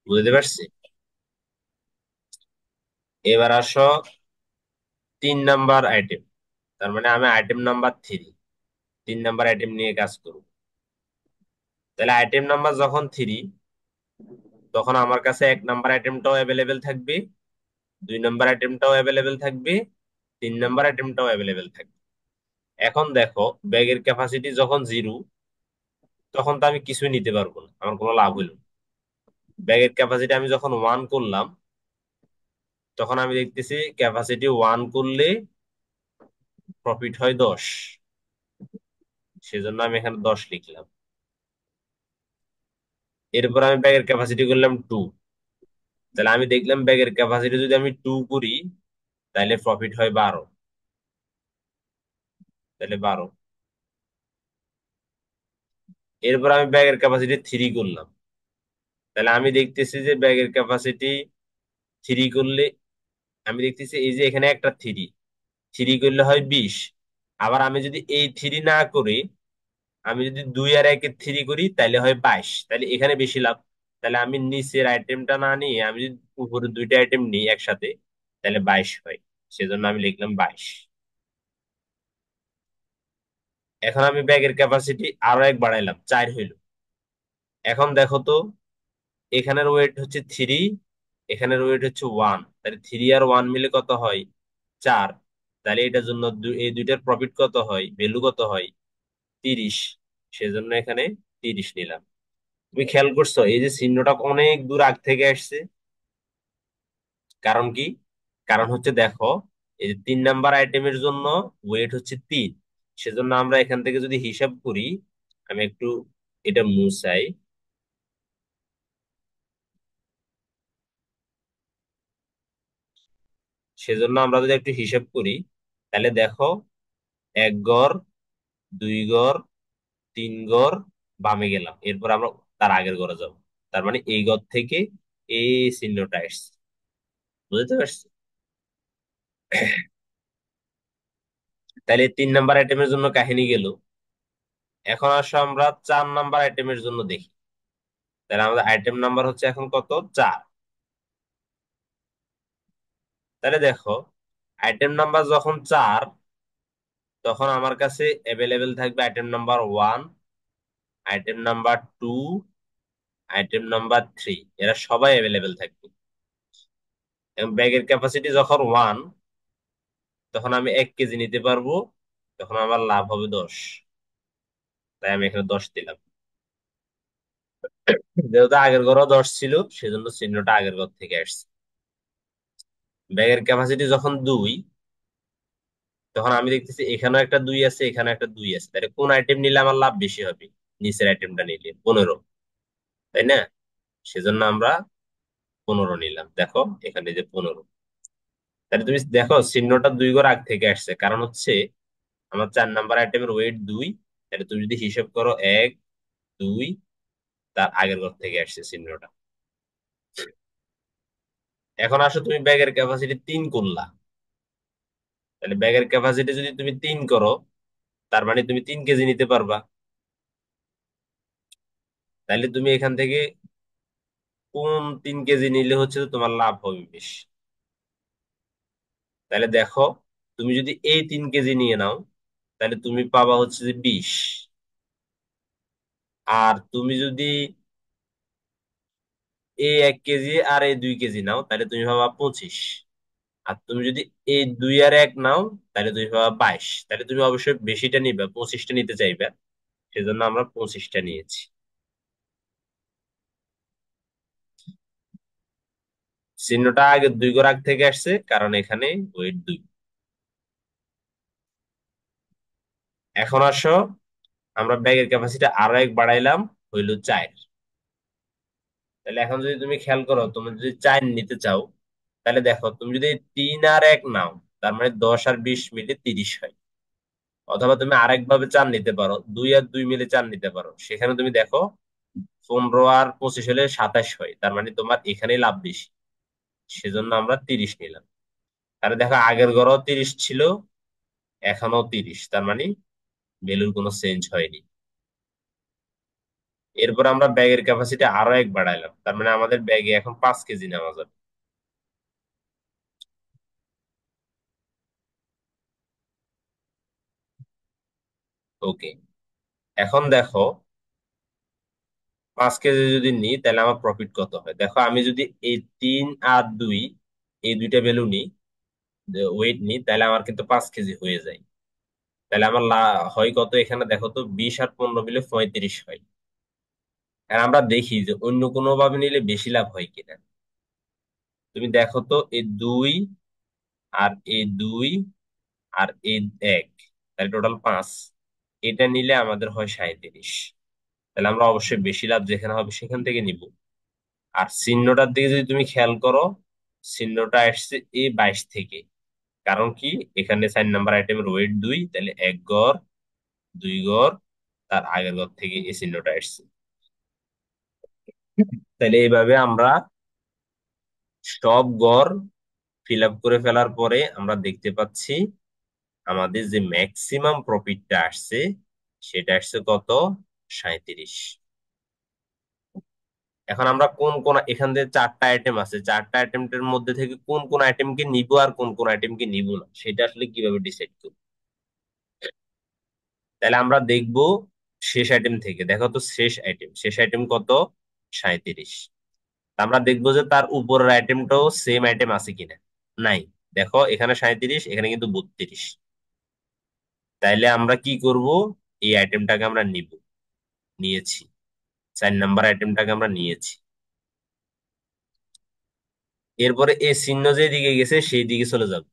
S1: বুঝতে পারছি? এবার আসো 3 নাম্বার আইটেম। তার মানে আমি আইটেম নাম্বার 3, 3 নাম্বার আইটেম নিয়ে কাজ করব। তাহলে আইটেম নাম্বার যখন 3, তখন আমার কাছে 1 নাম্বার আইটেমটাও অ্যাভেলেবেল থাকবে, 2 নাম্বার আইটেমটাও অ্যাভেলেবেল থাকবে, 3 নাম্বার আইটেমটাও অ্যাভেলেবেল থাকবে। এখন দেখো, ব্যাগের ক্যাপাসিটি যখন 0, তখন তো আমি কিছুই নিতে পারবো না, আমার কোনো লাভ হইল না। ব্যাগের ক্যাপাসিটি আমি যখন 1 করলাম, তখন আমি দেখতেছি ক্যাপাসিটি 1 করলে প্রফিট হয় 10। সেজন্য আমি এখানে 10 লিখলাম। এরপর আমি ব্যাগের ক্যাপাসিটি করলাম 2। তাহলে আমি দেখলাম ব্যাগের ক্যাপাসিটি যদি আমি 2 করি, তাহলে প্রফিট হয় 12। তাহলে 12। এরপর আমি ব্যাগের ক্যাপাসিটি 3 করলাম। তাহলে আমি দেখতেছি যে ব্যাগের ক্যাপাসিটি 3 করলে, আমি দেখতেছি এই যে এখানে একটা 3, 3 করলে হয় 20। আবার আমি যদি এই 3 না করি, আমি যদি 2 আর 1 এর 3 করি, তাহলে হয় 22। তাহলে এখানে বেশি লাভ। তাহলে আমি নিচের আইটেমটা না নিয়ে আমি যদি উপরে দুইটা আইটেম নিই একসাথে, তাহলে 22 হয়। সেজন্য আমি লিখলাম 22। এখন আমি ব্যাগের ক্যাপাসিটি আরো এক বাড়াইলাম, 4 হইল। এখন দেখো তো, এখানের ওয়েট হচ্ছে 3, এখানের ওয়েট হচ্ছে 1। তাহলে 3 আর 1 মিলে কত হয়, 4। তাহলে এটার জন্য এই দুইটার প্রফিট কত হয়, ভ্যালু কত হয়, 30। সেজন্য এখানে 30 নিলাম। তুমি খেয়াল করছো এই যে চিহ্নটা অনেক দূর আগ থেকে আসছে? কারণ কি? কারণ হচ্ছে দেখো, এই যে 3 নাম্বার আইটেমের জন্য ওয়েট হচ্ছে 3। সেজন্য আমরা এখান থেকে যদি হিসাব করি, আমি একটু এটা মুছাই। সেজন্য আমরা যদি একটু হিসাব করি, তাহলে দেখো, 1 ঘর, 2 ঘর, 3 ঘর, বামে গেলাম, এরপর আমরা তার আগের ঘরে যাব। তার মানে এই ঘর থেকে এই চিহ্নটা আসছে। বুঝতে পারছি? তাহলে 3 নাম্বার আইটেমের জন্য কাহিনী গেল। এখন আসো আমরা 4 নাম্বার আইটেমের জন্য দেখি। তাহলে আমাদের আইটেম নাম্বার হচ্ছে এখন কত? 4। তাহলে দেখো, আইটেম নাম্বার যখন 4, তখন আমার কাছে অ্যাভেলেবেল থাকবে item number 1, item number 2, item number 3। এরা সবাই অ্যাভেলেবেল থাকবে। এবং ব্যাগের ক্যাপাসিটি যখন 1, তখন আমি 1 কেজি নিতে পারবো। তখন আমার লাভ হবে 10। তাই আমি এখানে 10 দিলাম। যেহেতু আগের ঘরও 10 ছিল, সেজন্য চিহ্নটা আগের ঘর থেকে আসছে। ব্যাগের ক্যাপাসিটি যখন 2, তখন আমি দেখতেছি এখানেও একটা 2 আছে, এখানে একটা 2 আছে। তাহলে কোন আইটেম নিলে আমার লাভ বেশি হবে? নিচের আইটেমটা নিলে 15, তাই না? সেজন্য আমরা 15 নিলাম। দেখো এখানে যে 15। তাহলে তুমি দেখো চিহ্নটা 2 ঘর আগ থেকে আসছে, কারণ হচ্ছে আমার 4 নাম্বার আইটেমের ওয়েট 2। তাহলে তুমি যদি হিসাব করো, 1, 2, তার আগের ঘর থেকে আসছে চিহ্নটা। এখন আসো, তুমি ব্যাগের ক্যাপাসিটি 3 করলা। তাহলে ব্যাগের ক্যাপাসিটি যদি তুমি 3 করো, তার মানে তুমি 3 কেজি নিতে পারবা। তাহলে তুমি এখান থেকে কোন 3 কেজি নিলে হচ্ছে তো তোমার লাভ হবে বেশি? তাহলে দেখো, তুমি যদি এই 3 কেজি নিয়ে নাও, তাহলে তুমি পাবা হচ্ছে যে 20। আর তুমি যদি এই 1 কেজি আর এই 2 কেজি নাও, তাহলে তুমি পাবা 25। আর তুমি যদি এই 2 আর 1 নাও, তাহলে তুমি পাবা 22। তাহলে তুমি অবশ্যই বেশিটা নিবে, 25টা নিতে চাইবে। সেজন্য আমরা 25টা নিয়েছি। চিহ্নটা আগে 2 ঘর আগ থেকে আসছে, কারণ এখানে ওয়েট 2। এখন আসো, আমরা ব্যাগের ক্যাপাসিটি আরো 1 বাড়াইলাম, হইলো 4। তাহলে এখন যদি তুমি খেয়াল করো, তুমি যদি 4 নিতে চাও, তাহলে দেখো, তুমি যদি 3 আর 1 নাও, তার মানে 10 আর 20 মিলে 30 হয়। অথবা তুমি আরেক ভাবে 4 নিতে পারো, 2 আর 2 মিলে 4 নিতে পারো। সেখানে তুমি দেখো, 15 আর 25 হলে 27 হয়। তার মানে তোমার এখানেই লাভ বেশি। সেজন্য আমরা 30 নিলাম। তাহলে দেখো, আগের ঘরও 30 ছিল, এখনো 30। তার মানে ভ্যালুর কোনো চেঞ্জ হয়নি। এরপর আমরা ব্যাগের ক্যাপাসিটি আরো 1 বাড়াইলাম, তার মানে আমাদের ব্যাগে এখন 5 কেজি নেওয়া যাবে। ওকে। এখন দেখো, 5 কেজি যদি নিই, তাহলে আমার প্রফিট কত হয়? দেখো, আমি যদি এই 3 আর 2, এই দুইটা ভ্যালু নিই, ওয়েট নিই, তাহলে আমার কিন্তু 5 কেজি হয়ে যায়। তাহলে আমার হয় কত? এখানে দেখো তো, 20 আর 15 মিলে 35 হয়। আর আমরা দেখি যে অন্য কোনো ভাবে নিলে বেশি লাভ হয় কিনা। তুমি দেখো তো, এই 2 আর এই 2 আর এই 1, তাহলে টোটাল 5। এটা নিলে আমাদের হয় 37। তাহলে আমরা অবশ্যই বেশি লাভ যেখানে হবে সেখান থেকে নিব। আর চিহ্নটার দিকে যদি তুমি খেয়াল করো, চিহ্নটা আসছে এই 22 থেকে। কারণ কি? এখানে 4 নাম্বার আইটেমের ওয়েট 2, তাহলে 1 ঘর, 2 ঘর, তার আগের ঘর থেকে এই চিহ্নটা আসছে। তাহলে এইভাবে আমরা সব ঘর ফিল আপ করে ফেলার পরে আমরা দেখতে পাচ্ছি আমাদের যে ম্যাক্সিমাম প্রফিটটা আসছে, সেটা আসছে কত? 37। এখন আমরা কোন কোন, এখান থেকে 4টা আইটেম আছে, 4টা আইটেমের মধ্যে থেকে কোন কোন আইটেমকে নিব আর কোন কোন আইটেমকে নিব না, সেটা আসলে কিভাবে ডিসাইড করব? তাহলে আমরা দেখব শেষ আইটেম থেকে। দেখো তো, শেষ আইটেম কত? 37। আমরা দেখবো যে তার উপরের আইটেমটাও সেম আইটেম আছে কিনা। নাই। দেখো, এখানে 37, এখানে কিন্তু 32। তাইলে আমরা কি করব? এই আইটেমটাকে আমরা নিয়েছি। 4 নাম্বার আইটেমটাকে আমরা নিয়েছি। এরপরে এ চিহ্ন যেদিকে গেছে সেই দিকে চলে যাবে,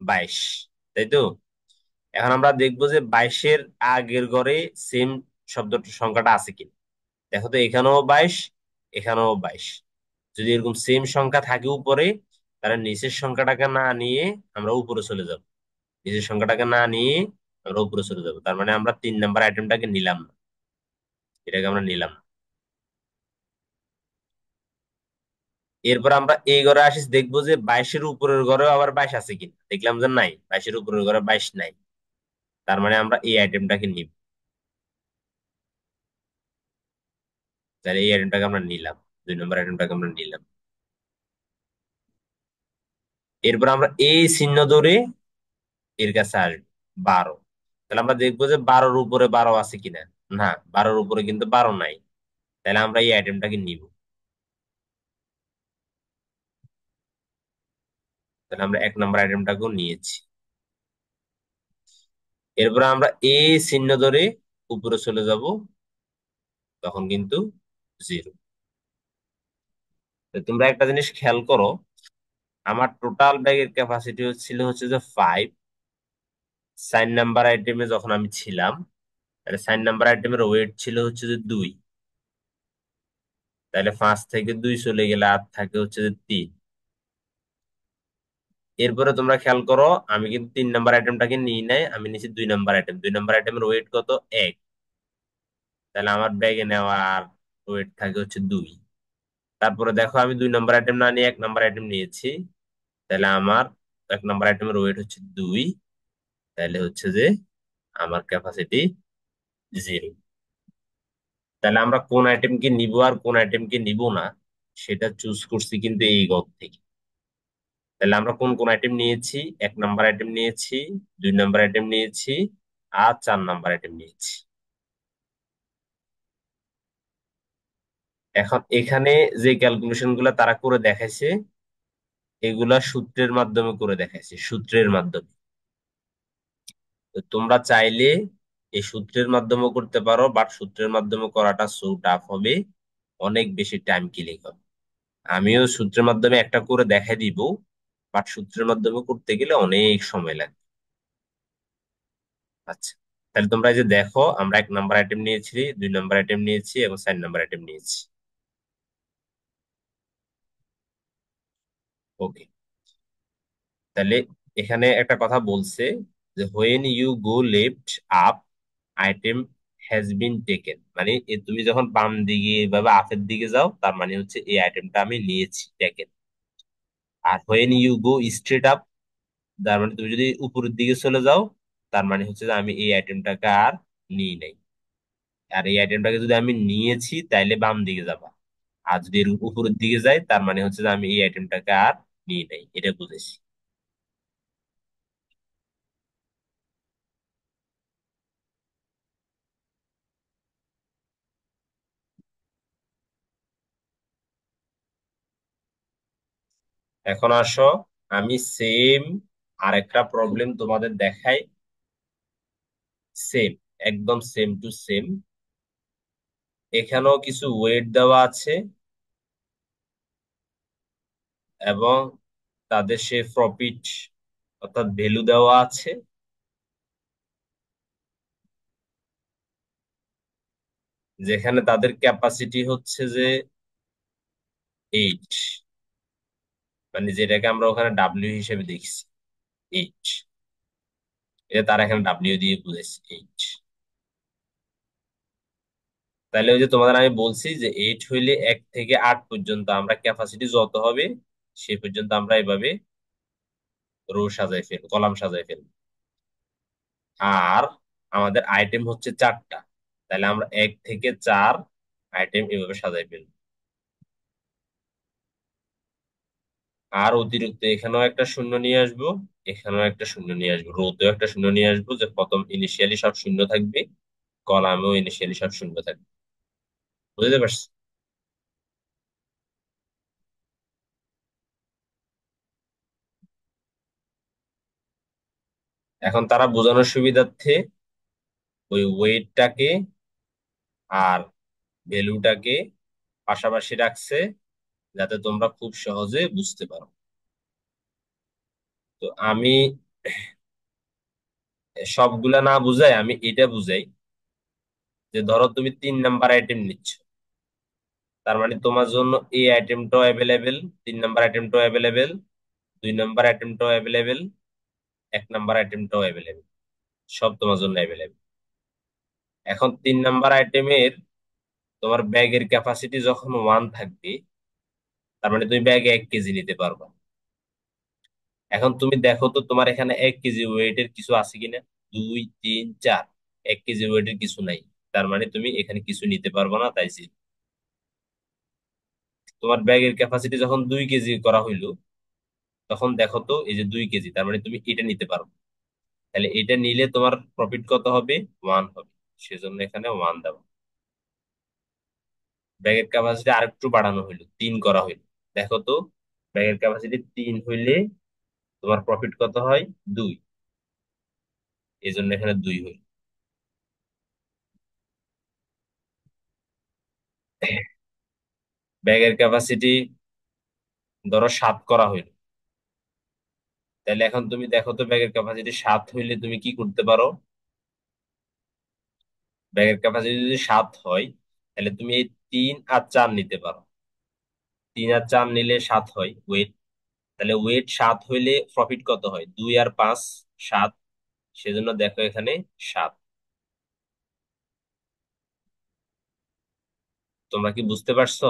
S1: 22, তাই তো? এখন আমরা দেখবো যে 22-এর আগের ঘরে সেম শব্দটা সংখ্যাটা আছে কিনা। দেখো তো, এখানেও 22, এখানেও 22। যদি এরকম সেম সংখ্যা থাকে উপরে, তাহলে নিচের সংখ্যাটাকে না নিয়ে আমরা উপরে চলে যাব। নিচের সংখ্যাটাকে না নিয়ে আমরা উপরে চলে যাব, তার মানে আমরা 3 নাম্বার আইটেমটাকে নিলাম না, এটাকে আমরা নিলাম না। এরপর আমরা এই ঘরে আসি, দেখবো যে 22-এর উপরের ঘরেও আবার 22 আছে কিনা। দেখলাম যে নাই, 22-এর উপরের ঘরে 22 নাই, তার মানে আমরা এই আইটেমটাকে নিব। তাহলে এই আইটেমটাকে আমরা নিলাম, 2 নম্বর আইটেমটাকে আমরা নিলাম। এরপর আমরা এই চিহ্ন ধরে এর কাছে আসবো, 12। তাহলে আমরা দেখবো যে 12-র উপরে 12 আছে কিনা। না, 12-র উপরে কিন্তু 12 নাই, তাহলে আমরা এই আইটেমটাকে নিব। তাহলে আমরা 1 নম্বর আইটেমটাকেও নিয়েছি। এরপর আমরা এই চিহ্ন ধরে উপরে চলে যাব, তখন কিন্তু 0। তোমরা একটা জিনিস খেয়াল করো, আমার টোটাল ব্যাগের ক্যাপাসিটি হচ্ছে যে 5। 4 নাম্বার আইটেমে যখন আমি ছিলাম, তাহলে 4 নাম্বার আইটেমের ওয়েট ছিল হচ্ছে যে 2। তাহলে 5 থেকে 2 চলে গেলে আর থাকে হচ্ছে যে 3। এরপরে তোমরা খেয়াল করো, আমি কিন্তু 3 নাম্বার আইটেমটাকে নিই নাই, আমি নিয়েছি 2 নাম্বার আইটেম। 2 নাম্বার আইটেমের ওয়েট কত? 1। তাহলে আমার ব্যাগে নেওয়া আর ওয়েট থাকে হচ্ছে 2। তারপরে দেখো, আমি 2 নাম্বার আইটেম না নিয়ে 1 নাম্বার আইটেম নিয়েছি, তাহলে আমার 1 নাম্বার আইটেমের ওয়েট হচ্ছে 2। তাহলে হচ্ছে যে আমার ক্যাপাসিটি 0। তাহলে আমরা কোন আইটেমকে নিব আর কোন আইটেমকে নিব না, সেটা চুজ করছি কিন্তু এই গত থেকে। তাহলে আমরা কোন কোন আইটেম নিয়েছি? 1 নাম্বার আইটেম নিয়েছি, 2 নাম্বার আইটেম নিয়েছি, আর 4 নাম্বার আইটেম নিয়েছি। এখন এখানে যে ক্যালকুলেশন গুলা তারা করে দেখাইছে, এগুলা সূত্রের মাধ্যমে করে দেখাইছে, সূত্রের মাধ্যমে। তো তোমরা চাইলে এই সূত্রের মাধ্যমেও করতে পারো, বাট সূত্রের মাধ্যমে করাটা সো টাফ হবে, অনেক বেশি টাইম কিলিং হবে। আমিও সূত্রের মাধ্যমে একটা করে দেখাই দিব, বাট সূত্রের মাধ্যমে করতে গেলে অনেক সময় লাগে। আচ্ছা, তাহলে তোমরা এই যে দেখো, আমরা 1 নাম্বার আইটেম নিয়েছি, 2 নাম্বার আইটেম নিয়েছি এবং 4 নাম্বার আইটেম নিয়েছি। ওকে, তাহলে এখানে একটা কথা বলছে যে when you go left up, item has been taken, মানে তুমি যখন বাম দিকে এভাবে আপের দিকে যাও, তার মানে হচ্ছে এই আইটেমটা আমি নিয়েছি, টেকেন। আর when you go straight up, তার মানে তুমি যদি উপরের দিকে চলে যাও, তার মানে হচ্ছে যে আমি এই আইটেমটাকে আর নিই নাই। আর এই আইটেমটাকে যদি আমি নিয়েছি, তাইলে বাম দিকে যাবা। আর যদি এর উপরের দিকে যাই, তার মানে হচ্ছে যে আমি এই আইটেমটাকে আর নিই নাই, এটা বুঝেছি। এখন আসো, আমি সেম আরেকটা প্রবলেম তোমাদের দেখাই। সেম, একদম সেম টু সেম। এখানেও কিছু ওয়েট দেওয়া আছে এবং তাদের সে প্রফিট অর্থাৎ ভ্যালু দেওয়া আছে। যেখানে তাদের ক্যাপাসিটি হচ্ছে যে 8, মানে যেটাকে আমরা ওখানে ডাব্লিউ হিসেবে দেখছি, 8। এটা তারা এখানে ডাব্লিউ দিয়ে বুঝেছে, 8। তাহলে ওই যে তোমাদের আমি বলছি যে 8 হইলে 1 থেকে 8 পর্যন্ত আমরা ক্যাপাসিটি যত হবে সে পর্যন্ত আমরা এভাবে রো সাজাই ফেলবো, কলাম সাজাই ফেলবো। আর আমাদের আইটেম হচ্ছে 4টা, তাহলে আমরা 1 থেকে 4 আইটেম এভাবে সাজাই ফেলবো। আর অতিরিক্ত এখানেও একটা শূন্য নিয়ে আসবো, এখানেও একটা শূন্য নিয়ে আসবো, রোতেও একটা শূন্য নিয়ে আসবো, যে প্রথম ইনিশিয়ালি সব শূন্য থাকবে, কলামেও ইনিশিয়ালি সব শূন্য থাকবে। বুঝতে পারছি? এখন তারা বোঝানোর সুবিধার্থে ওই ওয়েটটাকে আর ভ্যালুটাকে পাশাপাশি রাখছে, যাতে তোমরা খুব সহজে বুঝতে পারো। তো আমি সবগুলা না বুঝাই, আমি এটা বুঝাই যে ধরো তুমি 3 নাম্বার আইটেম নিচ্ছ, তার মানে তোমার জন্য এই আইটেমটাও অ্যাভেলেবেল, 3 নাম্বার আইটেমটাও অ্যাভেলেবেল, 2 নাম্বার আইটেমটাও অ্যাভেলেবেল, 1 নাম্বার আইটেমটাও অ্যাভেলেবেল, সব তোমার জন্য অ্যাভেলেবেল। এখন 3 নাম্বার আইটেমের তোমার ব্যাগের ক্যাপাসিটি যখন 1 থাকবে, তার মানে তুমি ব্যাগে 1 কেজি নিতে পারবা। এখন তুমি দেখো তো তোমার এখানে 1 কেজি ওয়েটের কিছু আছে কিনা। 2, 3, 4, 1 কেজি ওয়েটের কিছু নাই। তার মানে তুমি এখানে কিছু নিতে পারবে না, তাই জি। তোমার ব্যাগের ক্যাপাসিটি যখন 2 কেজি করা হইলো, তখন দেখো তো এই যে 2 কেজি, তার মানে তুমি এটা নিতে পারবে। তাহলে এটা নিলে তোমার প্রফিট কত হবে? 1 হবে। সেজন্য এখানে 1 দেবো। ব্যাগের ক্যাপাসিটি আরেকটু বাড়ানো হইলো, 3 করা হইলো। দেখো তো, ব্যাগের ক্যাপাসিটি 3 হইলে তোমার প্রফিট কত হয়? 2। এই জন্য এখানে 2 হইল। ব্যাগের ক্যাপাসিটি ধরো 7 করা হইল। তাহলে এখন তুমি দেখো তো, ব্যাগের ক্যাপাসিটি 7 হইলে তুমি কি করতে পারো? ব্যাগের ক্যাপাসিটি যদি 7 হয়, তাহলে তুমি এই 3 আর 4 নিতে পারো। 3 আর 4 নিলে 7 হয় ওয়েট। তাহলে ওয়েট 7 হইলে প্রফিট কত হয়? 2 আর 5, 7। সেজন্য দেখো এখানে 7। তোমরা কি বুঝতে পারছো?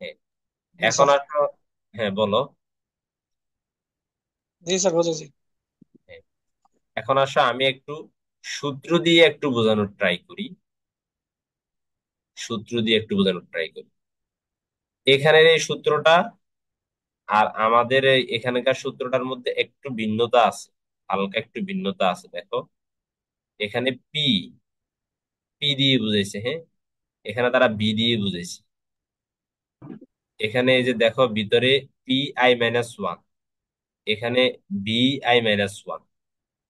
S1: হ্যাঁ।
S3: জি
S1: এখন
S3: স্যার।
S1: আসো। হ্যাঁ, বলো।
S3: জি স্যার, বুঝেছি।
S1: হ্যাঁ। এখন আসো, আমি একটু সূত্র দিয়ে একটু বোঝানোর ট্রাই করি। সূত্র দিয়ে একটু বোঝানোর ট্রাই করি। এখানের এই সূত্রটা আর আমাদের এখানকার সূত্রটার মধ্যে একটু ভিন্নতা আছে। হালকা একটু ভিন্নতা আছে, দেখো। এখানে পি পি দিয়ে বুঝাইছে, হ্যাঁ। এখানে তারা বি দিয়ে বুঝাইছে। এখানে এই যে দেখো ভিতরে Pi-1, এখানে Bi-1।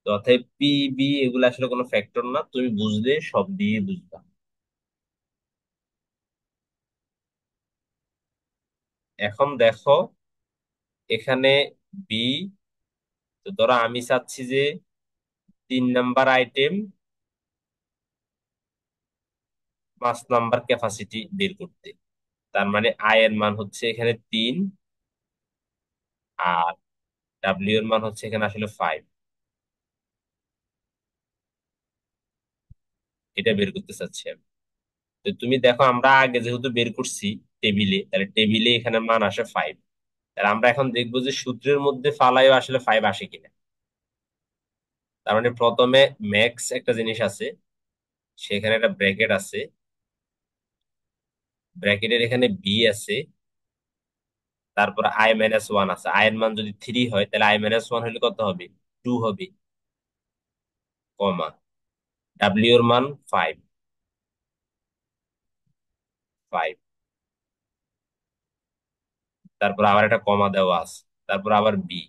S1: তো অর্থাৎ পি বি এগুলো আসলে কোনো ফ্যাক্টর না, তুমি বুঝলে সব দিয়ে বুঝবা। এখন দেখো এখানে বি, তো ধরো আমি চাচ্ছি যে 3 নাম্বার আইটেম 5 নাম্বার ক্যাপাসিটি বের করতে। তার মানে আই এর মান হচ্ছে এখানে 3, আর ডাব্লিউ এর মান হচ্ছে এখানে আসলে 5। এটা বের করতে চাচ্ছি আমি। তো তুমি দেখো, আমরা আগে যেহেতু বের করছি টেবিলে, তাহলে টেবিলে এখানে মান আসে 5। তাহলে আমরা এখন দেখবো যে সূত্রের মধ্যে ফালাইও আসলে 5 আসে কিনা। তার মানে প্রথমে ম্যাক্স একটা জিনিস আছে, সেখানে একটা ব্র্যাকেট আছে। ব্র্যাকেটের এখানে বি আছে, তারপর I-1 আছে। আই এর মান যদি 3 হয়, তাহলে I-1 হলে কত হবে? 2 হবে, কমা। ডাব্লিউ এর মান 5, 5। তারপর আবার একটা কমা দেওয়া আছে। তারপর আবার বি,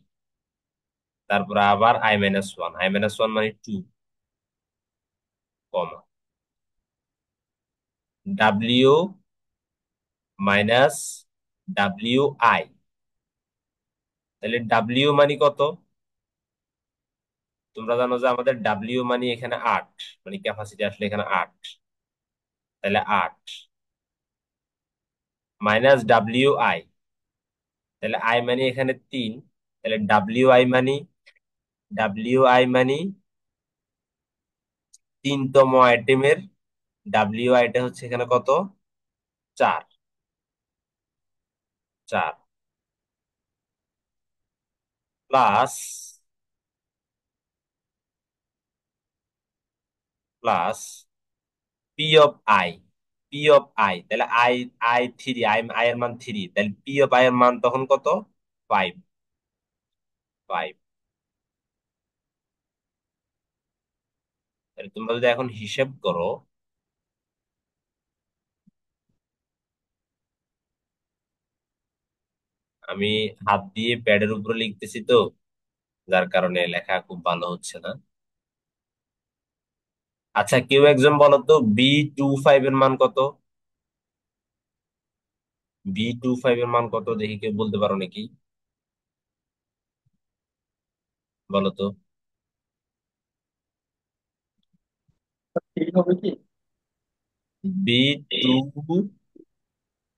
S1: তারপর আবার I-1 মানে 2, কমা। ডাব্লিউ মাইনাস WI, তাহলে ডাব্লিউ মানে কত? তোমরা জানো যে আমাদের ডাব্লিউ মানে এখানে 8, মানে ক্যাপাসিটি আসলে এখানে 8। তাহলে 8 মাইনাস WI, তাহলে আই মানে এখানে 3। তাহলে ডাব্লিউ আই মানে 3তম আইটেমের WI টা হচ্ছে এখানে কত? 4। 4 plus plus P of I। P of I, তাহলে আই, আই এর মান 3, তাহলে P অফ I এর মান তখন কত? 5। 5। তাহলে তোমরা যদি এখন হিসেব করো, আমি হাত দিয়ে প্যাডের উপরে লিখতেছি তো, যার কারণে লেখা খুব ভালো হচ্ছে না। আচ্ছা, কেউ একজন বলো তো B25 এর মান কত? B25 এর মান কত দেখি, কেউ বলতে পারো নাকি? বলো তো।
S2: ঠিক হবে কি?
S1: B2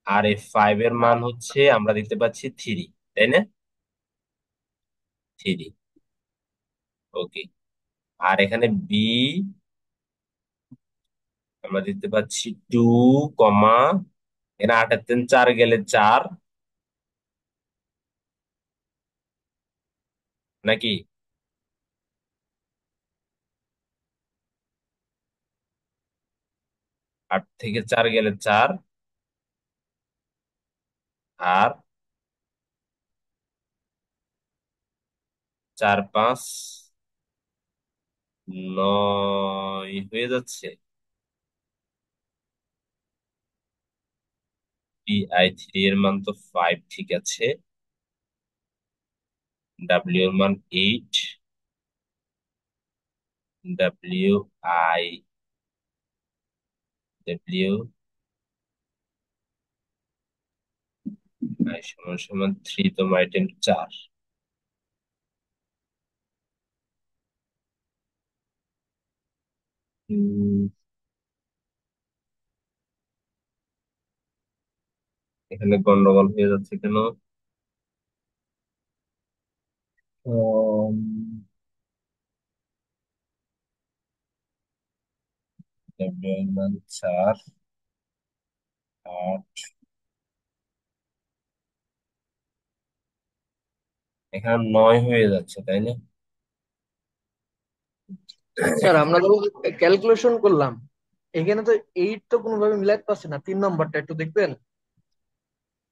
S1: আর এই 5 এর মান হচ্ছে আমরা দেখতে পাচ্ছি 3, তাই না? 3। ওকে। আর এখানে বি আমরা দেখতে পাচ্ছি 2, এখানে 8 এর 3 4 গেলে 4, নাকি? 8 থেকে 4 গেলে 4, আর 4 5 9 হয়ে যাচ্ছে। BI3 এর মান তো 5, ঠিক আছে। ডাব্লিউ এর মান 8, WI সমান সমান 3, তো মাইটেন 4। এখানে গন্ডগোল হয়ে যাচ্ছে কেন? ডাব্লিউ এর মান 4, 8, এখানে 9 হয়ে যাচ্ছে, তাই না?
S2: স্যার আমরা যখন ক্যালকুলেশন করলাম, এখানে তো এইট তো কোনোভাবে মিলাতে পারছে না, 3 নম্বরটা একটু দেখবেন।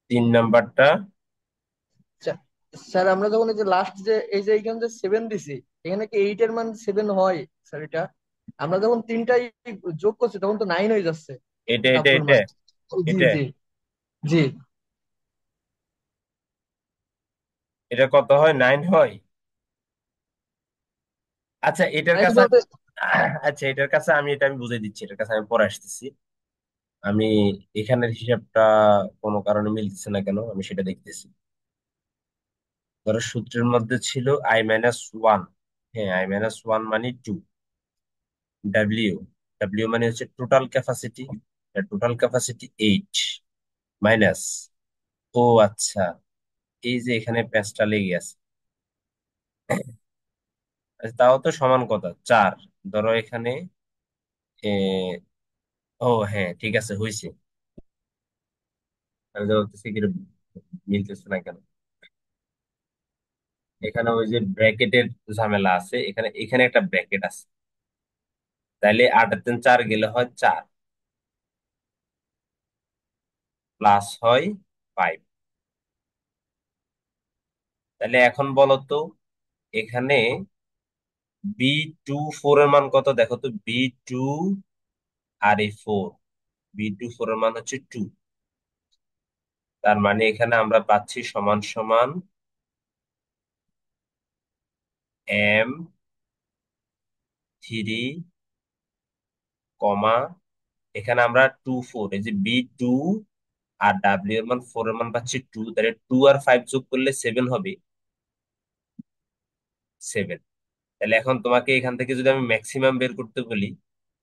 S1: 3 নাম্বারটা?
S2: স্যার স্যার, আমরা যখন এই যে লাস্ট যে এই যে এইখানে যে 7 দিছি, এখানে কি 8 এর মান 7 হয়? স্যার এটা আমরা যখন তিনটাই যোগ করছি তখন তো 9 হয়ে যাচ্ছে
S1: এটা এটা
S2: সবগুলোর
S1: এটা
S2: মান। জি
S1: এটা
S2: জি জি।
S1: এটা কত হয়? 9 হয়। আচ্ছা এটার
S2: 9
S1: কাছে
S2: বলতে
S1: আচ্ছা এটার কাছে আমি বুঝে দিচ্ছি, এটার কাছে আমি পরে আসতেছি। আমি এখানের হিসাবটা কোনো কারণে মিলছে না কেন, আমি সেটা দেখতেছি। ধরো সূত্রের মধ্যে ছিল I-1। হ্যাঁ, I-1 মানে 2। ডাব্লিউ ডাব্লিউ মানে হচ্ছে total capacity. Total capacity 8 minus. ও আচ্ছা, এই যে এখানে প্যাঁচটা লেগে আছে। আচ্ছা, তাও তো সমান কথা 4। ধরো এখানে ও হ্যাঁ, ঠিক আছে, হয়েছে। আমি তো ভাবতেছি কি রে, মিলতেছে না কেন। এখানে ওই যে ব্র্যাকেটের ঝামেলা আছে, এখানে এখানে একটা ব্র্যাকেট আছে। তাইলে 8 এর 3 4 গেলে হয় 4, প্লাস হয় 5। তাহলে এখন বলো তো, এখানে B24 এর মান কত দেখো তো। B2 আর এই 4, B24 এর মান হচ্ছে 2। তার মানে এখানে আমরা পাচ্ছি সমান সমান M3, কমা, এখানে আমরা 2 4, এই যে B2 আর ডাব্লিউ এর মান 4 এর মান পাচ্ছি 2, তাহলে 2 আর 5 যোগ করলে 7 হবে। 7। তাহলে এখন তোমাকে এখান থেকে যদি আমি ম্যাক্সিমাম বের করতে বলি,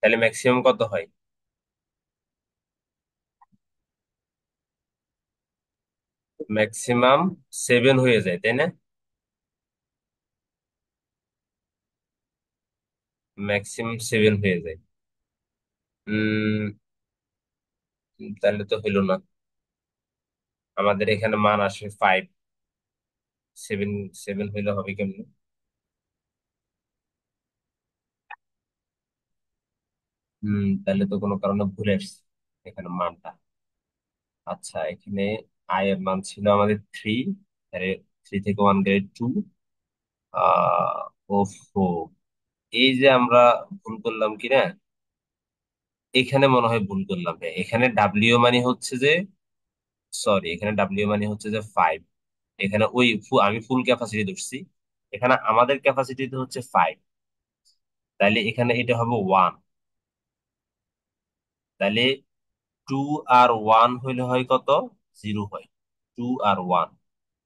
S1: তাহলে ম্যাক্সিমাম কত হয়? ম্যাক্সিমাম 7 হয়ে যায়, তাই না? ম্যাক্সিমাম 7 হয়ে যায়। উম তাহলে তো হইলো না। আমাদের এখানে মান আসে 5। 7 7 হইলে হবে কেমন? তাহলে তো কোনো কারণে ভুলে আসছে এখানে মানটা। আচ্ছা, এখানে আই এর মান ছিল আমাদের 3, তাহলে 3 থেকে 1 গেলে 2। ওফো, এই যে আমরা ভুল করলাম কি না, এখানে মনে হয় ভুল করলাম। হ্যাঁ, এখানে ডাব্লিউ মানে হচ্ছে যে, সরি, এখানে ডাব্লিউ মানে হচ্ছে যে 5। এখানে আমি ফুল ক্যাপাসিটি ধরছি, এখানে আমাদের ক্যাপাসিটি হচ্ছে 5। তাইলে এখানে এটা হবে 1। তাইলে 2 আর 1 হইলে হয় কত? জিরো হয়। 2 আর 1,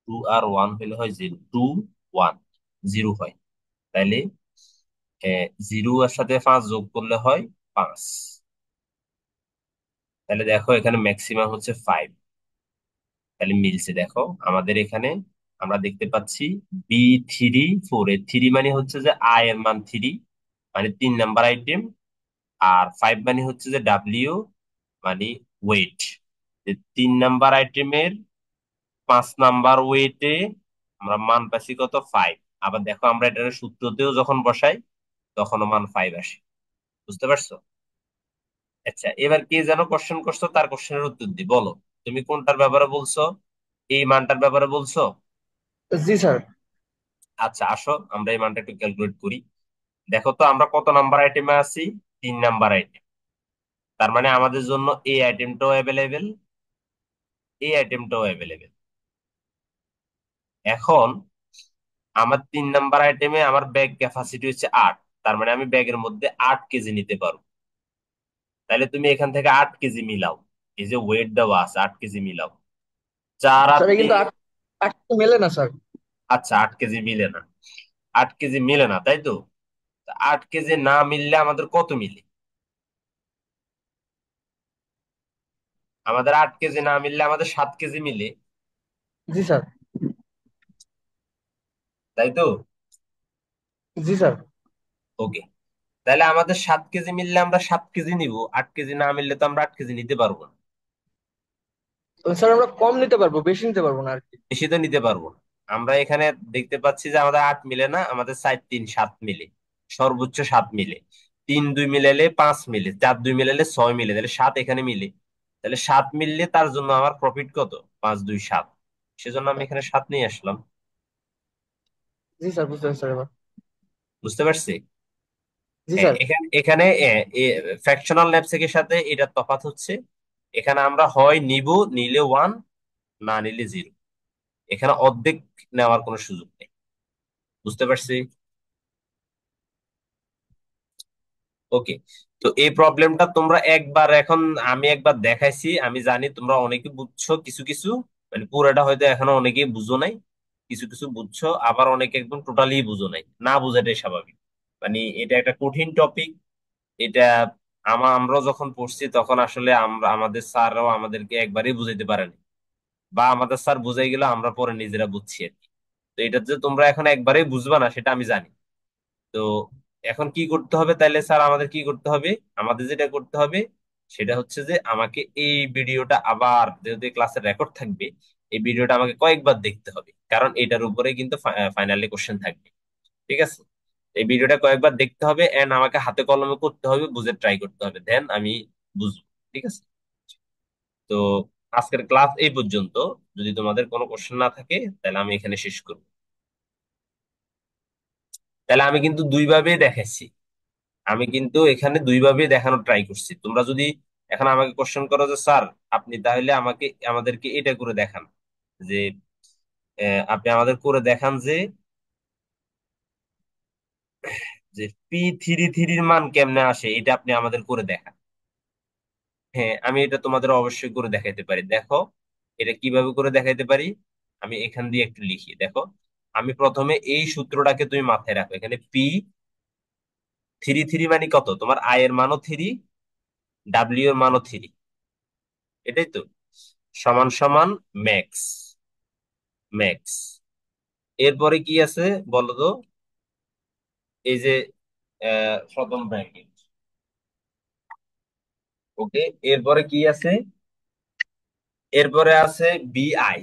S1: 2 আর 1 হলে হয় জিরো, 2 1 জিরো হয়। তাইলে জিরো এর সাথে 5 যোগ করলে হয় 5। তাহলে দেখো এখানে ম্যাক্সিমাম হচ্ছে 5। তাহলে মিলছে, দেখো আমাদের এখানে আমরা দেখতে পাচ্ছি B34 এর থ্রি মানে হচ্ছে যে আই এর মান 3, মানে 3 নাম্বার আইটেম। আর 5 মানে হচ্ছে যে ডাব্লিউ, মানে ওয়েট। 3 নাম্বার আইটেমের 5 নাম্বার ওয়েটে আমরা মান পাচ্ছি কত, 5। আবার দেখো আমরা এটা সূত্রতেও যখন বসাই তখনও মান 5 আসে। বুঝতে পারছো? আচ্ছা, এবার কে যেন কোশ্চেন করছো, তার কোশ্চেনের উত্তর দি, বলো তুমি কোনটার ব্যাপারে বলছো, এই মানটার ব্যাপারে বলছো?
S2: জি স্যার।
S1: আচ্ছা আসো আমরা এই মানটা একটু ক্যালকুলেট করি। দেখো তো আমরা কত নাম্বার আইটেমে আছি, 3 নাম্বার আইটেম। তার মানে আমাদের জন্য এই আইটেমটাও অ্যাভেলেবেল, এই আইটেমটাও অ্যাভেলেবেল। এখন আমার 3 নাম্বার আইটেমে আমার ব্যাগ ক্যাপাসিটি হচ্ছে 8। তার মানে আমি ব্যাগের মধ্যে 8 কেজি নিতে পারবো। তাহলে তুমি এখান থেকে 8 কেজি মিলাও, এই যে ওয়েট দেওয়া আছে 8 কেজি মিলাও। চার আর
S2: স্যার এই
S1: তিন
S2: কিন্তু আট আট তো মেলে না স্যার।
S1: আচ্ছা 8 কেজি মিলে না, 8 কেজি মিলে না, তাই তো? 8 কেজি না মিললে আমাদের কত মিলে? আমাদের 8 কেজি না মিললে আমাদের 7 কেজি মিলে,
S2: জি স্যার।
S1: তাই তো?
S2: জি স্যার।
S1: ওকে, তাহলে আমাদের 7 কেজি মিললে আমরা 7 কেজি নিব, 8 কেজি না মিললে তো আমরা 8 কেজি নিতে পারবো না।
S2: তো স্যার আমরা কম নিতে পারবো, বেশি নিতে পারবো না আর কি।
S1: বেশি তো নিতে পারবো না। আমরা এখানে দেখতে পাচ্ছি যে আমাদের 8 মিলে না, আমাদের 4 3 7 মিলে, সর্বোচ্চ 7 মিলে। 3 2 মিলালে 5 মিলে, 4 2 মিলালে 6 মিলে, তাহলে 7 এখানে মিলে। তাহলে 7 মিললে তার জন্য আমার প্রফিট কত, 5 2 7। সেজন্য আমি এখানে 7 নিয়ে আসলাম।
S2: জি স্যার, বুঝতে পারছি স্যার এবার।
S1: বুঝতে পারছি?
S2: জি স্যার।
S1: এখানে এখানে ফ্র্যাকশনাল ন্যাপসেকের সাথে এটা তফাৎ হচ্ছে, এখানে আমরা হয় নিব, নিলে 1, না নিলে 0। এখানে অর্ধেক নেওয়ার কোনো সুযোগ নেই। বুঝতে পারছি? ওকে, তো এই প্রবলেমটা তোমরা একবার এখন, আমি একবার দেখাইছি, আমি জানি তোমরা অনেকে বুঝছো কিছু কিছু, মানে পুরোটা হয়তো এখনো অনেকেই বুঝো নাই। কিছু কিছু বুঝছো, আবার অনেকে একদম টোটালি বুঝো নাই, না বুঝাটাই স্বাভাবিক। মানে এটা একটা কঠিন টপিক। এটা আমরা যখন পড়ছি তখন আসলে আমরা, আমাদের স্যাররাও আমাদেরকে একবারই বুঝাইতে পারেনি, বা আমাদের স্যার বুঝাই গেলে আমরা পরে নিজেরা বুঝছি আর কি। তো এটা যে তোমরা এখন একবারেই বুঝবা না সেটা আমি জানি। তো এখন কি করতে হবে তাইলে স্যার, আমাদের কি করতে হবে? আমাদের যেটা করতে হবে সেটা হচ্ছে যে আমাকে এই ভিডিওটা আবার, যেহেতু ক্লাসের রেকর্ড থাকবে, এই ভিডিওটা আমাকে কয়েকবার দেখতে হবে, কারণ এটার উপরে কিন্তু ফাইনালি কোশ্চেন থাকবে। ঠিক আছে? এই ভিডিওটা কয়েকবার দেখতে হবে এন্ড আমাকে হাতে কলমে করতে হবে, বুঝে ট্রাই করতে হবে, দেন আমি বুঝবো। ঠিক আছে? তো আজকের ক্লাস এই পর্যন্ত। যদি তোমাদের কোনো কোশ্চেন না থাকে তাহলে আমি এখানে শেষ করবো। তাহলে আমি কিন্তু দুইভাবে দেখাচ্ছি, আমি কিন্তু এখানে দুইভাবে দেখানোর ট্রাই করছি। তোমরা যদি এখন আমাকে কোশ্চেন করো যে স্যার আপনি তাহলে আমাদেরকে এটা করে দেখান, যে আপনি আমাদের করে দেখান যে যে P33 মান কেমনে আসে, এটা আপনি আমাদের করে দেখান। হ্যাঁ, আমি এটা তোমাদের অবশ্যই করে দেখাইতে পারি। দেখো এটা কিভাবে করে দেখাইতে পারি, আমি এখান দিয়ে একটু লিখি, দেখো। আমি প্রথমে এই সূত্রটাকে তুমি মাথায় রাখো, এখানে P33 মানে কত, তোমার আই এর মানও 3, ডাব্লিউ এর মানও 3, এটাই তো, সমান সমান ম্যাক্স, ম্যাক্স। এরপরে কি আছে বলো তো, এই যে প্রথম ব্র্যাকেট। ওকে, এরপরে কি আছে? এরপরে আছে বিআই,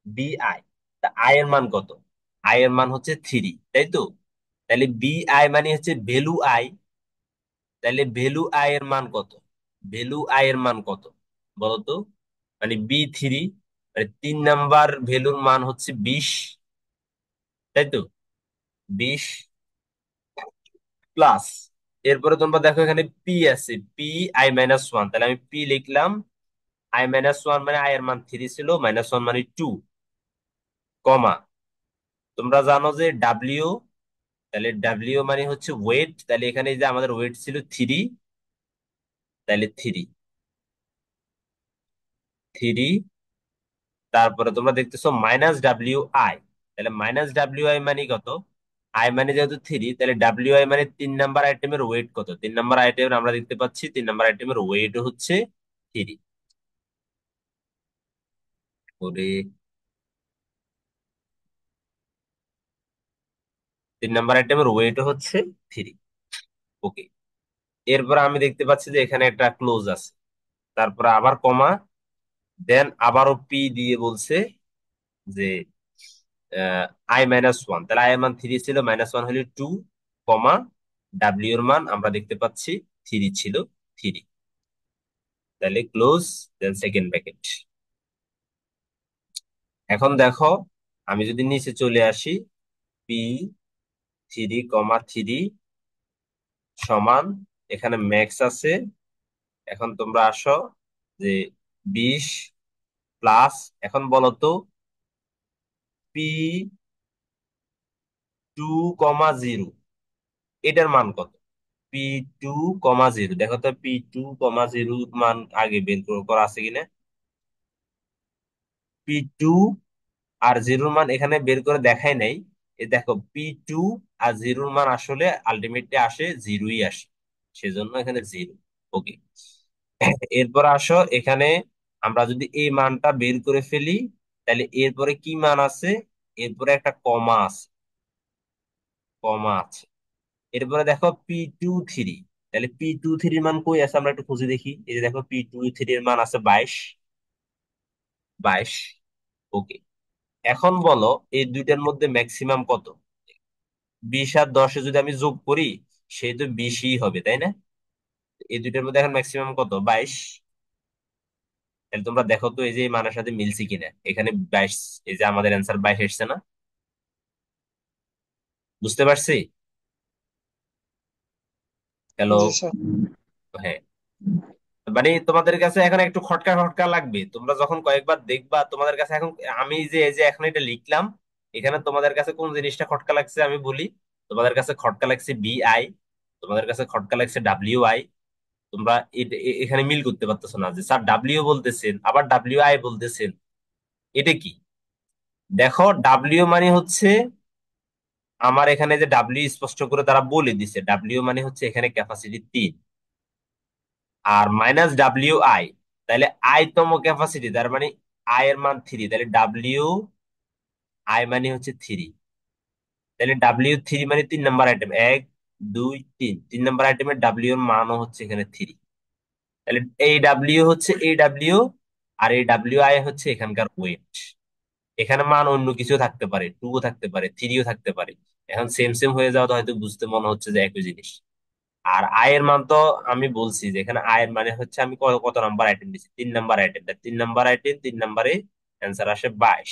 S1: বিআই। তা আই এর মান কত? আই এর মান হচ্ছে 3, তাই তো? তাহলে বিআই মানে হচ্ছে ভ্যালু আই। তাহলে ভ্যালু আই এর মান কত? ভ্যালু আই এর মান কত বলো তো? মানে B3, মানে 3 নাম্বার ভ্যালুর মান হচ্ছে 20, তাই তো? 20 প্লাস, এরপরে তোমরা দেখো এখানে পি আছে, P(i-1), তাহলে আমি পি লিখলাম। I-1 মানে আই এর মান 3 ছিল, -1 মানে 2, কমা। তোমরা জানো যে ডাব্লিউ, তাহলে ডাব্লিউ মানে হচ্ছে ওয়েট, তাহলে এখানে এই যে আমাদের ওয়েট ছিল 3, তাহলে 3, 3 তারপরে তোমরা দেখতেছো -WI, তাহলে -WI মানে কত? আই মানে যেহেতু 3, তাহলে WI মানে 3 নাম্বার আইটেমের ওয়েট কত? 3 নাম্বার আইটেমের আমরা দেখতে পাচ্ছি 3 নাম্বার আইটেমের ওয়েট হচ্ছে 3। ওরে, 3 নাম্বার আইটেমের ওয়েট হচ্ছে 3। ওকে, এরপর আমি দেখতে পাচ্ছি যে এখানে একটা ক্লোজ আছে, তারপর আবার কমা, দেন আবারও পি দিয়ে বলছে যে I-1, তাহলে আই এর মান 3 ছিল, -1 হলে 2, কমা ডাব্লিউ এর মান আমরা দেখতে পাচ্ছি 3 ছিল, 3। তাহলে ক্লোজ, দেন সেকেন্ড ব্র্যাকেট। এখন দেখো, আমি যদি নিচে চলে আসি, P3, 3 সমান, এখানে ম্যাক্স আছে। এখন তোমরা আসো যে 20 প্লাস, এখন বলো তো P2, 0 এটার মান কত? P2, 0, দেখো তো P2, 0 মান আগে বের করা আছে কিনা। P2 আর জিরোর মান এখানে বের করে দেখাই নাই। এ দেখো, P2 আর 0-র মান আসলে আলটিমেটলি আসে 0ই আসে, সেজন্য এখানে 0। ওকে, এরপর আসো এখানে, আমরা যদি এই মানটা বের করে ফেলি, তাহলে এরপরে কি মান আছে? এরপরে একটা কমা আছে, কমা আছে। এরপরে দেখো P2, 3, তাহলে P2, 3-র মান কই আছে আমরা একটু খুঁজে দেখি। এই যে দেখো P2, 3-এর মান আছে 22, 22। ওকে, এখন বলো এই দুইটার মধ্যে ম্যাক্সিমাম কত? 20 আর 10-এ যদি আমি যোগ করি, সেই তো 20ই হবে, তাই না? এই দুইটার মধ্যে এখন ম্যাক্সিমাম কত? 22। তাহলে তোমরা দেখো তো এই যে এই মানের সাথে মিলছে কিনা, এখানে 22, এই যে আমাদের অ্যান্সার 22 এসছে না? বুঝতে পারছি? হ্যালো?
S2: জি স্যার।
S1: হ্যাঁ, মানে তোমাদের কাছে এখন একটু খটকা খটকা লাগবে, তোমরা যখন কয়েকবার দেখবা তোমাদের কাছে এখন, আমি যে এই যে এখন এটা লিখলাম, এখানে তোমাদের কাছে কোন জিনিসটা খটকা লাগছে আমি বলি। তোমাদের কাছে খটকা লাগছে BI, তোমাদের কাছে খটকা লাগছে WI। তোমরা এখানে মিল করতে পারতেছো না যে স্যার ডাব্লিউ বলতেছেন আবার WI বলতেছেন, এটা কি? দেখো, ডাব্লিউ মানে হচ্ছে, আমার এখানে যে ডাব্লিউ স্পষ্ট করে তারা বলে দিছে, ডাব্লিউ মানে হচ্ছে এখানে ক্যাপাসিটি 3, আর -WI, তাহলে আই তম ক্যাপাসিটি, তার মানে আই এর মান 3, তাহলে WI মানে হচ্ছে 3। তাহলে W3 মানে 3 নাম্বার আইটেম, 1, 2, 3, 3 নাম্বার আইটেমের ডাব্লিউ এর মানও হচ্ছে এখানে 3। তাহলে এই ডাব্লিউ হচ্ছে এই ডাব্লিউ, আর এই WI হচ্ছে এখানকার ওয়েট। এখানে মান অন্য কিছু থাকতে পারে, 2 থাকতে পারে, 3ও থাকতে পারে। এখন সেম সেম হয়ে যাওয়া তো হয়তো বুঝতে মনে হচ্ছে যে একই জিনিস। আর আয়ের মান তো আমি বলছি যে এখানে আয়ের মানে হচ্ছে আমি কত কত নাম্বার আইটেম দিচ্ছি, 3 নাম্বার আইটেম, 3 নাম্বার আইটেম, 3 নাম্বারে অ্যান্সার আসে 22।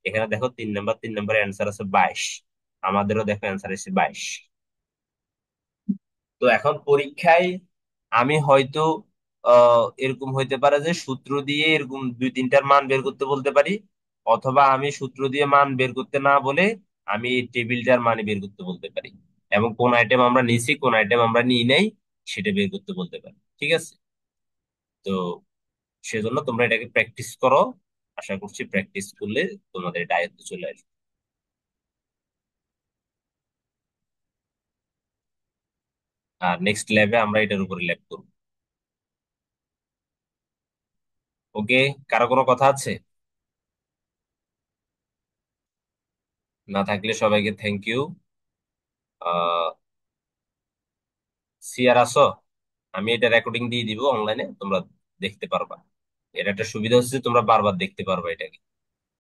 S1: এখানে দেখো 3 নাম্বার, 3 নাম্বারে অ্যান্সার আছে 22, আমাদেরও দেখো অ্যান্সার এসে 22। তো এখন পরীক্ষায় আমি হয়তো এরকম হইতে পারে যে সূত্র দিয়ে এরকম 2-3টার মান বের করতে বলতে পারি, অথবা আমি সূত্র দিয়ে মান বের করতে না বলে আমি এই টেবিলটার মান বের করতে বলতে পারি, এবং কোন আইটেম আমরা নিছি কোন আইটেম আমরা নিই নাই সেটা বের করতে বলতে পারি। ঠিক আছে? তো সেজন্য তোমরা এটাকে প্র্যাকটিস করো, আশা করছি প্র্যাকটিস করলে তোমাদের এটা আয়ত্তে চলে আসবে। আর নেক্সট ল্যাবে আমরা এটার উপরে ল্যাব করবো। ওকে, কারো কোনো কথা আছে? না থাকলে সবাইকে থ্যাংক ইউ। সিয়ার আসো, আমি এটা রেকর্ডিং দিয়ে দিব অনলাইনে, তোমরা দেখতে পারবা। এর একটা সুবিধা হচ্ছে তোমরা বারবার দেখতে পারবা এটাকে।